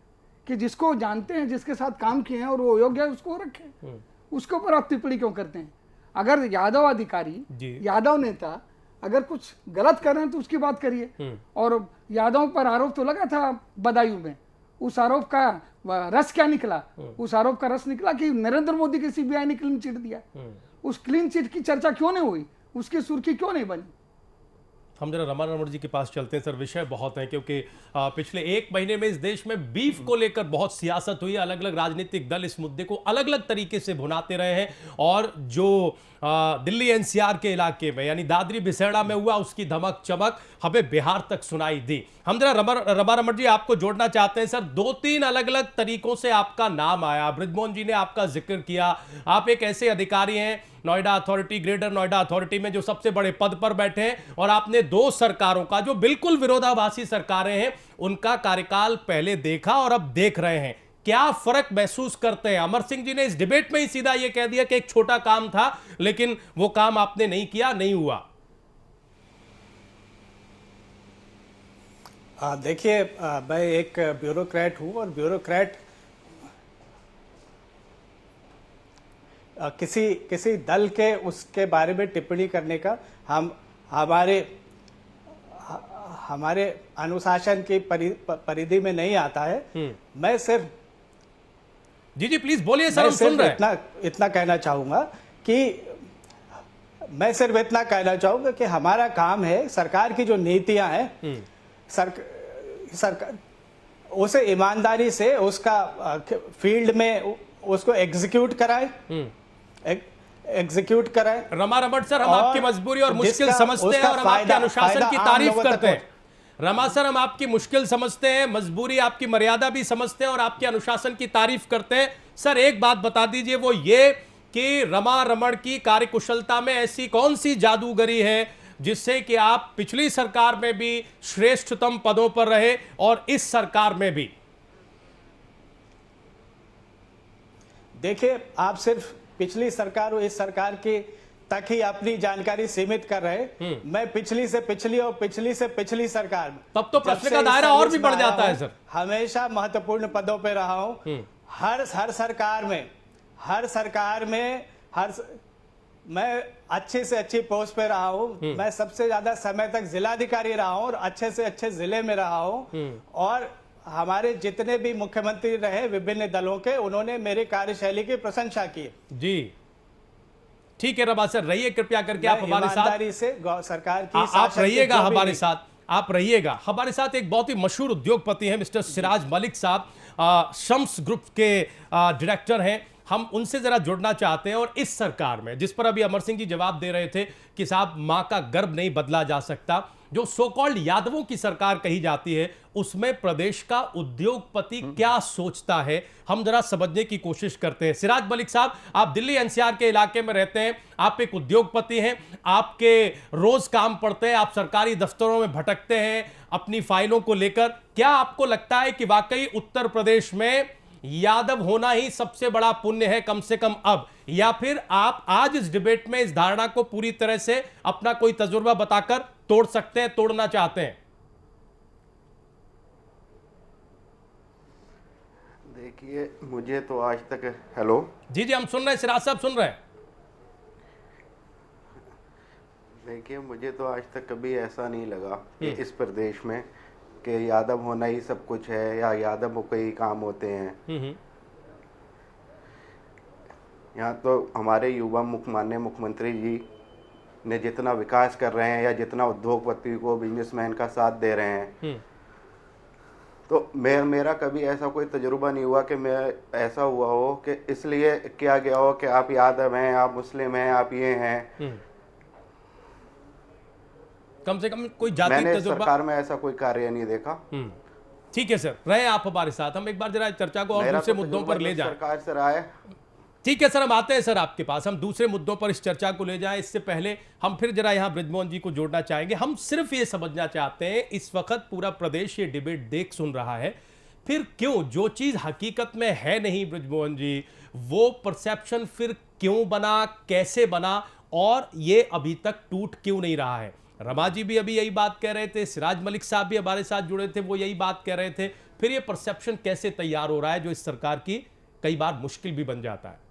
कि जिसको जानते हैं, जिसके साथ काम किए हैं और वो योग्य है, उसको रखें। उसके ऊपर आप टिप्पणी क्यों करते हैं? अगर यादव अधिकारी, यादव नेता अगर कुछ गलत कर रहे हैं तो उसकी बात करिए। और यादव पर आरोप तो लगा था बदायूं में, उस आरोप का रस क्या निकला? उस आरोप का रस निकला कि नरेंद्र मोदी की सीबीआई ने क्लीन चिट दिया। उस क्लीन चिट की चर्चा क्यों नहीं हुई? उसकी सुर्खी क्यों नहीं बनी? हम जरा रमारमण जी के पास चलते हैं सर। विषय बहुत है क्योंकि पिछले एक महीने में इस देश में बीफ को लेकर बहुत सियासत हुई। अलग अलग राजनीतिक दल इस मुद्दे को अलग अलग तरीके से भुनाते रहे हैं और जो दिल्ली एनसीआर के इलाके में यानी दादरी बिसेड़ा में हुआ, उसकी धमक चमक हमें बिहार तक सुनाई दी। हम जरा रमारमण जी आपको जोड़ना चाहते हैं सर। 2-3 अलग अलग तरीकों से आपका नाम आया, बृजमोहन जी ने आपका जिक्र किया। आप एक ऐसे अधिकारी हैं Noida authority, greater Noida authority में जो सबसे बड़े पद पर बैठे हैं और आपने 2 सरकारों का, जो बिल्कुल विरोधाभासी सरकारें हैं, उनका कार्यकाल पहले देखा और अब देख रहे हैं। क्या फर्क महसूस करते हैं? अमर सिंह जी ने इस डिबेट में ही सीधा यह कह दिया कि एक छोटा काम था लेकिन वो काम आपने नहीं किया, नहीं हुआ। देखिए, मैं एक ब्यूरोक्रेट हूं और ब्यूरोक्रेट किसी दल के उसके बारे में टिप्पणी करने का हमारे अनुशासन की परिधि में नहीं आता है। मैं सिर्फ जी प्लीज बोलिए सर, हम सुन रहे हैं। इतना कहना चाहूंगा कि हमारा काम है सरकार की जो नीतियां हैं, सरकार उसे ईमानदारी से उसका फील्ड में उसको एग्जीक्यूट कराए। रमारमण सर, हम आपकी मजबूरी और मुश्किल समझते हैं और हम आपके अनुशासन की तारीफ करते हैं। रमा सर, हम आपकी मुश्किल समझते हैं, मजबूरी, आपकी मर्यादा भी समझते हैं और आपके अनुशासन की तारीफ करते हैं। सर एक बात बता दीजिए, वो ये कि रमा रमण की कार्यकुशलता में ऐसी कौन सी जादूगरी है जिससे कि आप पिछली सरकार में भी श्रेष्ठतम पदों पर रहे और इस सरकार में भी? देखिए, आप सिर्फ पिछली सरकार और इस सरकार की तक ही अपनी जानकारी सीमित कर रहे। मैं पिछली से पिछली और पिछली से पिछली सरकार में, तब तो प्रश्न का दायरा और भी बढ़ जाता है सर। हमेशा महत्वपूर्ण पदों पे रहा हूं। हर सरकार में मैं अच्छी से अच्छी पोस्ट पे रहा हूं। मैं सबसे ज्यादा समय तक जिलाधिकारी रहा हूं और अच्छे से अच्छे जिले में रहा हूं। और हमारे जितने भी मुख्यमंत्री रहे विभिन्न दलों के, उन्होंने मेरी कार्यशैली की प्रशंसा की। जी ठीक है रमा सर, रहिए कृपया करके आप हमारे साथ, ईमानदारी से सरकार की आप रहिएगा हमारे साथ, आप रहिएगा हमारे साथ। एक बहुत ही मशहूर उद्योगपति हैं मिस्टर सिराज मलिक साहब, शम्स ग्रुप के डायरेक्टर हैं। हम उनसे जरा जुड़ना चाहते हैं। और इस सरकार में, जिस पर अभी अमर सिंह जी जवाब दे रहे थे कि साहब मां का गर्भ नहीं बदला जा सकता, जो सो कॉल्ड यादवों की सरकार कही जाती है, उसमें प्रदेश का उद्योगपति क्या सोचता है, हम जरा समझने की कोशिश करते हैं। सिराज मलिक साहब, आप दिल्ली एनसीआर के इलाके में रहते हैं, आप एक उद्योगपति हैं, आपके रोज काम पड़ते हैं, आप सरकारी दफ्तरों में भटकते हैं अपनी फाइलों को लेकर। क्या आपको लगता है कि वाकई उत्तर प्रदेश में यादव होना ही सबसे बड़ा पुण्य है, कम से कम अब, या फिर आप आज इस डिबेट में इस धारणा को पूरी तरह से अपना कोई तजुर्बा बताकर तोड़ सकते हैं, तोड़ना चाहते हैं? देखिए, मुझे तो आज तक, हेलो जी जी हम सुन रहे हैं, सिराज साहब सुन रहे हैं। देखिए, मुझे तो आज तक कभी ऐसा नहीं लगा कि इस प्रदेश में कि यादव होना ही सब कुछ है या यादव के ही काम होते हैं। यहाँ तो हमारे युवा माननीय मुख्यमंत्री जी ने जितना विकास कर रहे हैं या जितना उद्योगपति को, बिजनेसमैन का साथ दे रहे हैं, तो मेरा कभी ऐसा कोई तजुर्बा नहीं हुआ कि मैं ऐसा हुआ हो कि इसलिए किया गया हो कि आप यादव हैं, आप मुस्लिम हैं, आप ये हैं। कम से कम कोई जाति मैंने तजुर्बा, सरकार में ऐसा कोई कार्य नहीं देखा। ठीक है सर, रहे आप हमारे साथ। हम एक बार जरा चर्चा को और दूसरे मुद्दों पर ले जाएं। सरकार से रहा है। ठीक है सर, हम आते हैं सर आपके पास, हम दूसरे मुद्दों पर इस चर्चा को ले जाएं। इससे पहले हम फिर जरा यहां बृजमोहन जी को जोड़ना चाहेंगे। हम सिर्फ ये समझना चाहते हैं, इस वक्त पूरा प्रदेश ये डिबेट देख सुन रहा है, फिर क्यों जो चीज हकीकत में है नहीं बृजमोहन जी, वो परसेप्शन फिर क्यों बना, कैसे बना, और ये अभी तक टूट क्यों नहीं रहा है? रमा जी भी अभी यही बात कह रहे थे, सिराज मलिक साहब भी हमारे साथ जुड़े थे, वो यही बात कह रहे थे। फिर ये परसेप्शन कैसे तैयार हो रहा है जो इस सरकार की कई बार मुश्किल भी बन जाता है?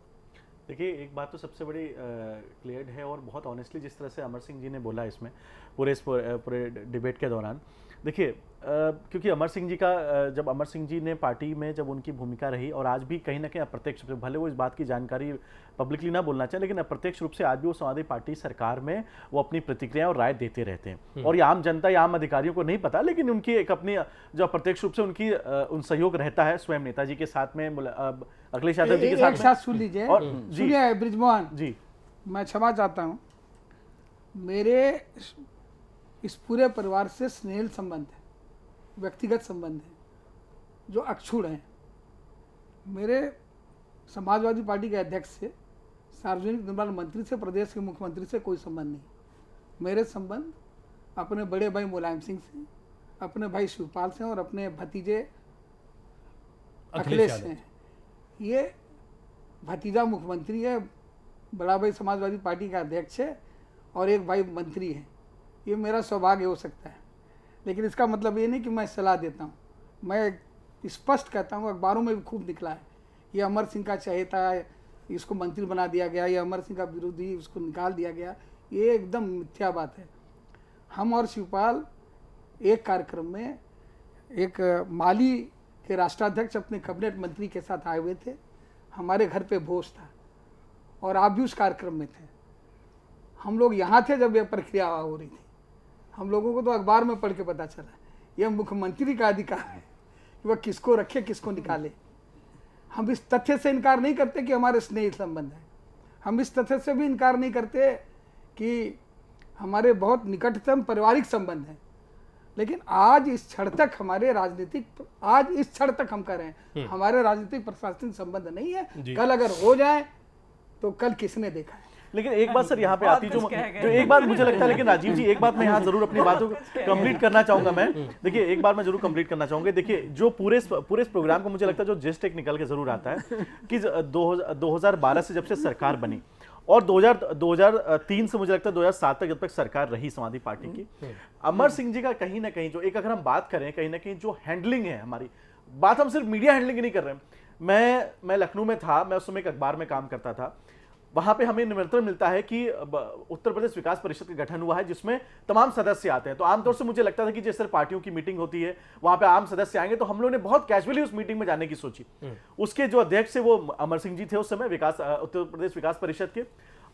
देखिए, एक बात तो सबसे बड़ी क्लियर है, और बहुत ऑनेस्टली जिस तरह से अमर सिंह जी ने बोला इसमें पूरे डिबेट के दौरान, देखिए क्योंकि अमर सिंह जी का जब अमर सिंह जी ने पार्टी में जब उनकी भूमिका रही, और आज भी कहीं ना कहीं अप्रत्यक्ष रूप से, भले वो इस बात की जानकारी पब्लिकली ना बोलना चाहे, लेकिन अप्रत्यक्ष रूप से आज भी वो समाजवादी पार्टी सरकार में वो अपनी प्रतिक्रिया और राय देते रहते हैं। और ये आम जनता या आम अधिकारियों को नहीं पता, लेकिन उनकी एक अपनी जो अप्रत्यक्ष रूप से उनकी उन सहयोग रहता है स्वयं नेताजी के साथ में, अखिलेश यादव जी के साथ। एक साथ सुन लीजिए, और सुनिए बृजमोहन जी, मैं क्षमा चाहता हूँ, मेरे इस पूरे परिवार से स्नेह संबंध है, व्यक्तिगत संबंध है जो अक्षुण है। मेरे समाजवादी पार्टी के अध्यक्ष से, सार्वजनिक निर्माण मंत्री से, प्रदेश के मुख्यमंत्री से कोई संबंध नहीं। मेरे संबंध अपने बड़े भाई मुलायम सिंह से, अपने भाई शिवपाल से और अपने भतीजे अखिलेश से। ये भतीजा मुख्यमंत्री है, बड़ा भाई समाजवादी पार्टी का अध्यक्ष है और एक भाई मंत्री है। ये मेरा सौभाग्य हो सकता है, लेकिन इसका मतलब ये नहीं कि मैं सलाह देता हूँ। मैं स्पष्ट कहता हूँ, अखबारों में भी खूब निकला है, ये अमर सिंह का चहेता है, इसको मंत्री बना दिया गया, ये अमर सिंह का विरोधी, उसको निकाल दिया गया। ये एकदम मिथ्या बात है। हम और शिवपाल एक कार्यक्रम में, एक माली के राष्ट्राध्यक्ष अपने कैबिनेट मंत्री के साथ आए हुए थे, हमारे घर पे भोज था और आप भी उस कार्यक्रम में थे। हम लोग यहाँ थे जब यह प्रक्रिया हो रही थी। हम लोगों को तो अखबार में पढ़ के पता चला, यह मुख्यमंत्री का अधिकार है कि वह किसको रखे, किसको निकाले। हम इस तथ्य से इनकार नहीं करते कि हमारे स्नेह संबंध है, हम इस तथ्य से भी इनकार नहीं करते कि हमारे बहुत निकटतम पारिवारिक संबंध है। लेकिन आज इस क्षण तक हमारे राजनीतिक, आज इस क्षण तक हम कह रहे हैं हमारे राजनीतिक प्रशासनिक संबंध नहीं है। कल अगर हो जाए तो कल किसने देखा है? लेकिन एक बात सर यहाँ पे बहुत आती जो कुछ कह गए। जो एक बात मुझे लगता है, लेकिन राजीव जी एक बात मैं यहाँ जरूर अपनी बातों को कंप्लीट करना चाहूंगा मैं। देखिए एक बात मैं जरूर कंप्लीट करना चाहूंगा। देखिए जो पूरे इस प्रोग्राम को मुझे लगता है जो जिस्ट एक निकल के जरूर आता है कि 2012 से जब से सरकार बनी और 2003 से मुझे लगता है 2007 तक जब तक सरकार रही समाजवादी पार्टी की, अमर सिंह जी का कहीं ना कहीं जो एक अगर हम बात करें कहीं ना कहीं जो हैंडलिंग है हमारी, बात हम सिर्फ मीडिया हैंडलिंग की नहीं कर रहे हैं। मैं लखनऊ में था, मैं उस समय एक अखबार में काम करता था। वहां पे हमें निमंत्रण मिलता है कि उत्तर प्रदेश विकास परिषद का गठन हुआ है जिसमें तमाम सदस्य आते हैं। तो आमतौर से मुझे लगता था कि जैसे पार्टियों की मीटिंग होती है वहां पे आम सदस्य आएंगे, तो हम लोगों ने बहुत कैजुअली उस मीटिंग में जाने की सोची। उसके जो अध्यक्ष थे वो अमर सिंह जी थे उस समय उत्तर प्रदेश विकास परिषद के।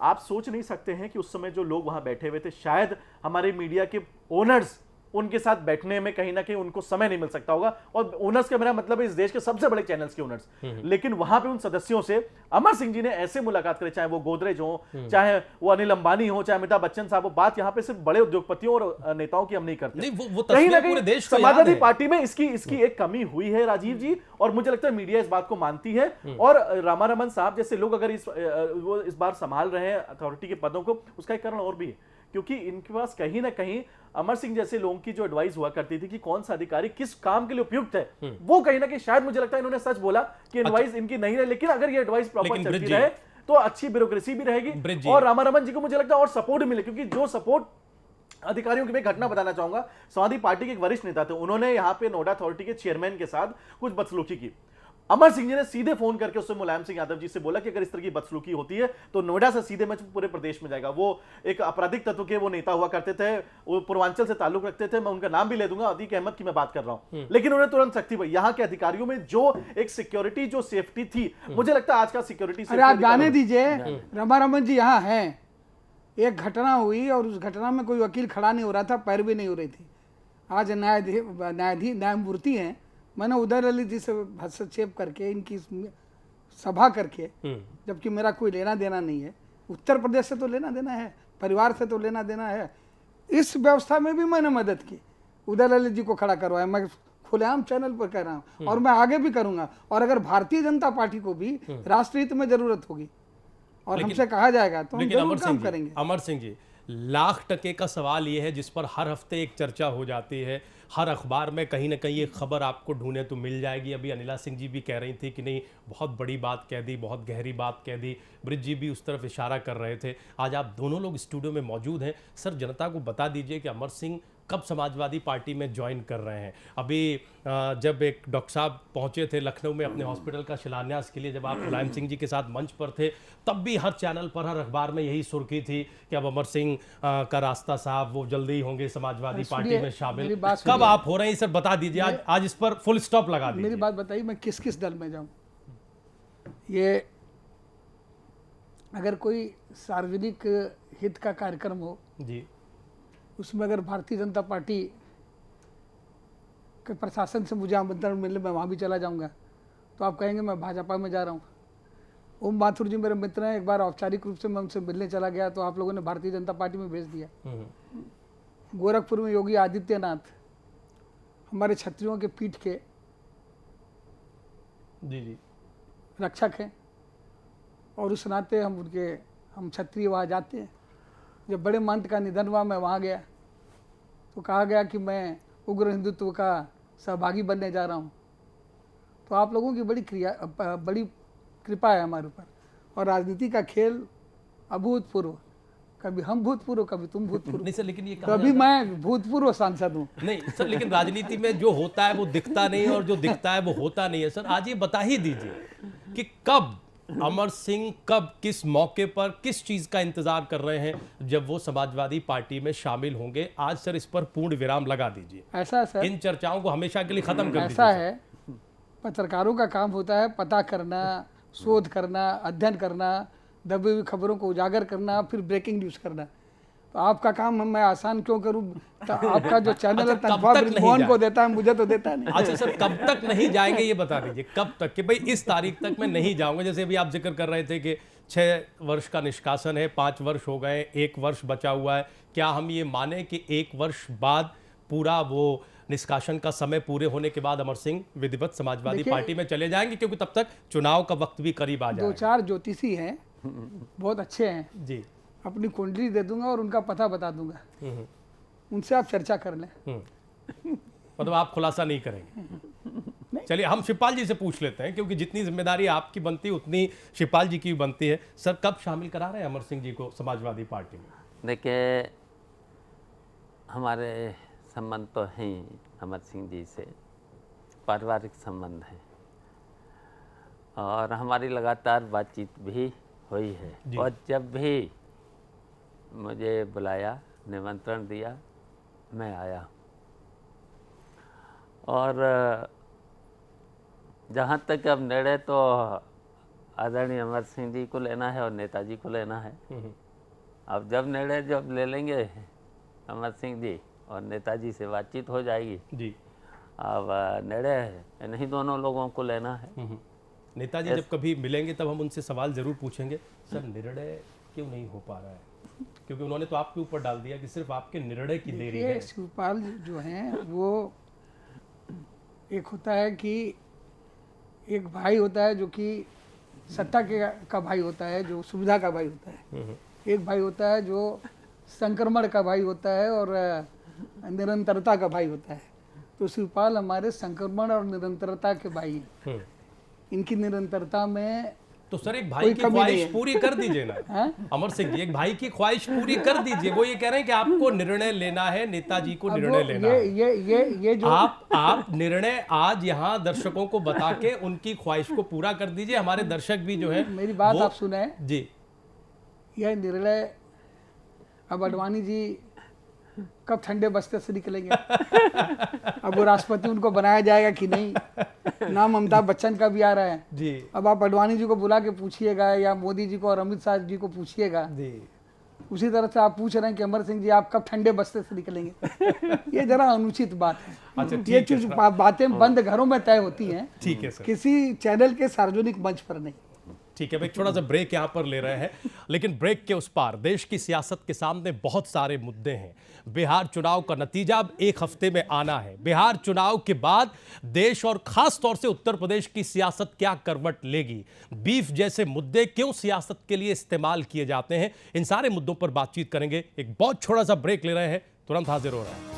आप सोच नहीं सकते हैं कि उस समय जो लोग वहां बैठे हुए थे, शायद हमारे मीडिया के ओनर्स उनके साथ बैठने में कहीं ना कहीं उनको समय नहीं मिल सकता होगा। और ओनर्स का मेरा मतलब है इस देश के सबसे बड़े चैनल्स के ओनर्स। लेकिन वहां पे उन सदस्यों से अमर सिंह जी ने ऐसे मुलाकात करी, चाहे वो गोदरेज हो, चाहे वो अनिल अंबानी हो, चाहे अमिताभ बच्चन साहब हो। बात यहाँ पे सिर्फ बड़े उद्योगपतियों और नेताओं की हम नहीं करते। वो कहीं ना पूरे कहीं देश को याद समाजवादी है। पार्टी में इसकी एक कमी हुई है राजीव जी, और मुझे लगता है मीडिया इस बात को मानती है। और रामारमण साहब जैसे लोग अगर वो इस बार संभाल रहे हैं अथॉरिटी के पदों को, उसका एक कारण और भी है क्योंकि इनके पास कहीं ना कहीं अमर सिंह जैसे लोगों की जो एडवाइस हुआ करती थी कि कौन सा अधिकारी किस काम के लिए उपयुक्त है, वो कहीं ना कहीं शायद मुझे लगता है इन्होंने सच बोला कि एडवाइस इनकी नहीं रहे। लेकिन अगर ये एडवाइस प्रॉपर लेकिन चलती ब्रिज जी- रहे तो अच्छी ब्यूरोक्रेसी भी रहेगी और रामारमण जी को मुझे लगता है और सपोर्ट मिले, क्योंकि जो सपोर्ट अधिकारियों की मैं घटना बताना चाहूंगा। समाजवादी पार्टी के एक वरिष्ठ नेता थे, उन्होंने यहाँ पे नोएडा अथॉरिटी के चेयरमैन के साथ कुछ बदसलूकी की। अमर सिंह जी ने सीधे फोन करके उससे मुलायम सिंह यादव जी से बोला कि अगर इस तरह की बदसलूकी होती है तो नोएडा से सीधे मैच पूरे प्रदेश में जाएगा। वो एक आपराधिक तत्व के वो नेता हुआ करते थे, वो पूर्वांचल से ताल्लुक रखते थे, मैं उनका नाम भी ले दूंगा, अदीक अहमद की मैं बात कर रहा हूं। लेकिन उन्हें तुरंत सख्ती भाई यहाँ के अधिकारियों में जो एक सिक्योरिटी जो सेफ्टी थी, मुझे लगता है आज का सिक्योरिटी अरे आप जाने दीजिए, रमारमण जी यहाँ हैं। एक घटना हुई और उस घटना में कोई वकील खड़ा नहीं हो रहा था, पैरवी भी नहीं हो रही थी। आज न्यायमूर्ति हैं। मैंने उदय ललित जी से हस्तक्षेप करके इनकी सभा करके, जबकि मेरा कोई लेना देना नहीं है, उत्तर प्रदेश से तो लेना देना है, परिवार से तो लेना देना है, इस व्यवस्था में भी मैंने मदद की, उदय ललित जी को खड़ा करवाया। मैं खुलेआम चैनल पर कह रहा हूँ और मैं आगे भी करूंगा। और अगर भारतीय जनता पार्टी को भी राष्ट्र हित में जरूरत होगी और हमसे कहा जाएगा तो हम जरूर काम करेंगे। अमर सिंह जी, लाख टके का सवाल ये है जिस पर हर हफ्ते एक चर्चा हो जाती है, हर अखबार में कहीं ना कहीं एक खबर आपको ढूंढे तो मिल जाएगी। अभी अनिला सिंह जी भी कह रही थी कि नहीं, बहुत बड़ी बात कह दी, बहुत गहरी बात कह दी। ब्रिज जी भी उस तरफ इशारा कर रहे थे। आज आप दोनों लोग स्टूडियो में मौजूद हैं। सर, जनता को बता दीजिए कि अमर सिंह कब समाजवादी पार्टी में ज्वाइन कर रहे हैं। अभी जब एक डॉक्टर साहब पहुंचे थे लखनऊ में अपने हॉस्पिटल का शिलान्यास के लिए, जब आप मुलायम सिंह जी के साथ मंच पर थे, तब भी हर चैनल पर, हर अखबार में यही सुर्खी थी कि अब अमर सिंह का रास्ता साहब, वो जल्दी ही होंगे समाजवादी पार्टी में शामिल। कब आप हो रहे हैं सर, बता दीजिए। आज इस पर फुल स्टॉप लगा दीजिए। मेरी बात बताइए, मैं किस किस दल में जाऊं? ये अगर कोई सार्वजनिक हित का कार्यक्रम हो जी, उसमें अगर भारतीय जनता पार्टी के प्रशासन से मुझे आमंत्रण मिले, मैं वहाँ भी चला जाऊँगा। तो आप कहेंगे मैं भाजपा में जा रहा हूँ। ओम माथुर जी मेरे मित्र हैं, एक बार औपचारिक रूप से मैं उनसे मिलने चला गया तो आप लोगों ने भारतीय जनता पार्टी में भेज दिया। गोरखपुर में योगी आदित्यनाथ हमारे क्षत्रियों के पीठ के जी रक्षक हैं और उस नाते हम क्षत्रिय वहाँ जाते हैं। जब बड़े महंत का निधन हुआ, मैं वहाँ गया तो कहा गया कि मैं उग्र हिंदुत्व का सहभागी बनने जा रहा हूँ। तो आप लोगों की बड़ी कृपा है हमारे ऊपर। और राजनीति का खेल अभूतपूर्व, कभी हम भूतपूर्व, कभी तुम भूतपूर्व। नहीं सर, लेकिन ये कभी मैं भूतपूर्व सांसद हूँ। नहीं सर, लेकिन राजनीति में जो होता है वो दिखता नहीं और जो दिखता है वो होता नहीं है। सर, आज ये बता ही दीजिए कि कब अमर सिंह, कब, किस मौके पर, किस चीज का इंतजार कर रहे हैं जब वो समाजवादी पार्टी में शामिल होंगे। आज सर इस पर पूर्ण विराम लगा दीजिए। ऐसा सर, इन चर्चाओं को हमेशा के लिए खत्म कर दीजिए। ऐसा है, पत्रकारों का काम होता है पता करना, शोध करना, अध्ययन करना, दबी हुई खबरों को उजागर करना, फिर ब्रेकिंग न्यूज करना। तो आपका काम मैं आसान क्यों करूं? तो आपका जो चैनल है तनख्वाह ब्रिजमोहन को देता है, मुझे तो देता नहीं। अच्छा सर, कब तक नहीं जाएंगे ये बता दीजिए, कब तक कि भाई इस तारीख तक मैं नहीं जाऊंगा। जैसे अभी आप जिक्र कर रहे थे कि 6 वर्ष का निष्कासन है, 5 वर्ष हो गए, 1 वर्ष बचा हुआ है। क्या हम ये माने कि 1 वर्ष बाद पूरा वो निष्कासन का समय पूरे होने के बाद अमर सिंह विधिवत समाजवादी पार्टी में चले जाएंगे? क्योंकि तब तक चुनाव का वक्त भी करीब आ जाएगा। 2-4 ज्योतिषी हैं बहुत अच्छे हैं, जी। अपनी कुंडली दे दूंगा और उनका पता बता दूंगा, उनसे आप चर्चा कर लें। मतलब आप खुलासा नहीं करेंगे? चलिए हम शिवपाल जी से पूछ लेते हैं, क्योंकि जितनी जिम्मेदारी आपकी बनती है उतनी शिवपाल जी की भी बनती है। सर, कब शामिल करा रहे हैं अमर सिंह जी को समाजवादी पार्टी में? देखिए, हमारे संबंध तो हैं अमर सिंह जी से, पारिवारिक संबंध है, और हमारी लगातार बातचीत भी हुई है। और जब भी मुझे बुलाया, निमंत्रण दिया, मैं आया। और जहाँ तक अब निर्णय तो आदरणीय अमर सिंह जी को लेना है और नेताजी को लेना है। अब जब निर्णय जब ले लेंगे अमर सिंह जी और नेताजी से बातचीत हो जाएगी जी। अब निर्णय इन्हीं दोनों लोगों को लेना है। नेताजी जब कभी मिलेंगे तब हम उनसे सवाल जरूर पूछेंगे, सर निर्णय क्यों नहीं हो पा रहा है? क्योंकि उन्होंने तो आपके ऊपर डाल दिया कि सिर्फ आपके निर्णय की देरी है। शिवपाल जो हैं वो एक होता है कि एक भाई होता है जो कि सत्ता का भाई होता है, जो सुविधा का भाई होता है। एक भाई होता है जो संक्रमण का भाई होता है और निरंतरता का भाई होता है। तो शिवपाल हमारे संक्रमण और निरंतरता के भाई हैं। इनकी निरंतरता में तो सर एक भाई की ख्वाहिश पूरी कर दीजिए ना। अमर सिंह जी, एक भाई की ख्वाहिश पूरी कर दीजिए। वो ये कह रहे हैं कि आपको निर्णय लेना है, नेताजी को निर्णय लेना है। ये जो आप निर्णय आज यहाँ दर्शकों को बता के उनकी ख्वाहिश को पूरा कर दीजिए। हमारे दर्शक भी जो है, मेरी बात आप सुने जी। यह निर्णय अब अडवाणी जी कब ठंडे बस्ते से निकलेंगे? अब वो राष्ट्रपति उनको बनाया जाएगा कि नहीं? नाम अमिताभ बच्चन का भी आ रहा है जी। अब आप अडवाणी जी को बुला के पूछिएगा या मोदी जी को और अमित शाह जी को पूछिएगा जी। उसी तरह से आप पूछ रहे हैं कि अमर सिंह जी आप कब ठंडे बस्ते से निकलेंगे। ये जरा अनुचित बात है। अच्छा, ये चीज बातें बंद घरों में तय होती हैं, ठीक है सर, किसी चैनल के सार्वजनिक मंच पर नहीं। ठीक है, एक छोटा सा ब्रेक यहाँ पर ले रहे हैं, लेकिन ब्रेक के उस पार देश की सियासत के सामने बहुत सारे मुद्दे हैं। बिहार चुनाव का नतीजा अब एक हफ्ते में आना है। बिहार चुनाव के बाद देश और खास तौर से उत्तर प्रदेश की सियासत क्या करवट लेगी? बीफ जैसे मुद्दे क्यों सियासत के लिए इस्तेमाल किए जाते हैं? इन सारे मुद्दों पर बातचीत करेंगे। एक बहुत छोटा सा ब्रेक ले रहे हैं, तुरंत हाजिर हो रहे हैं।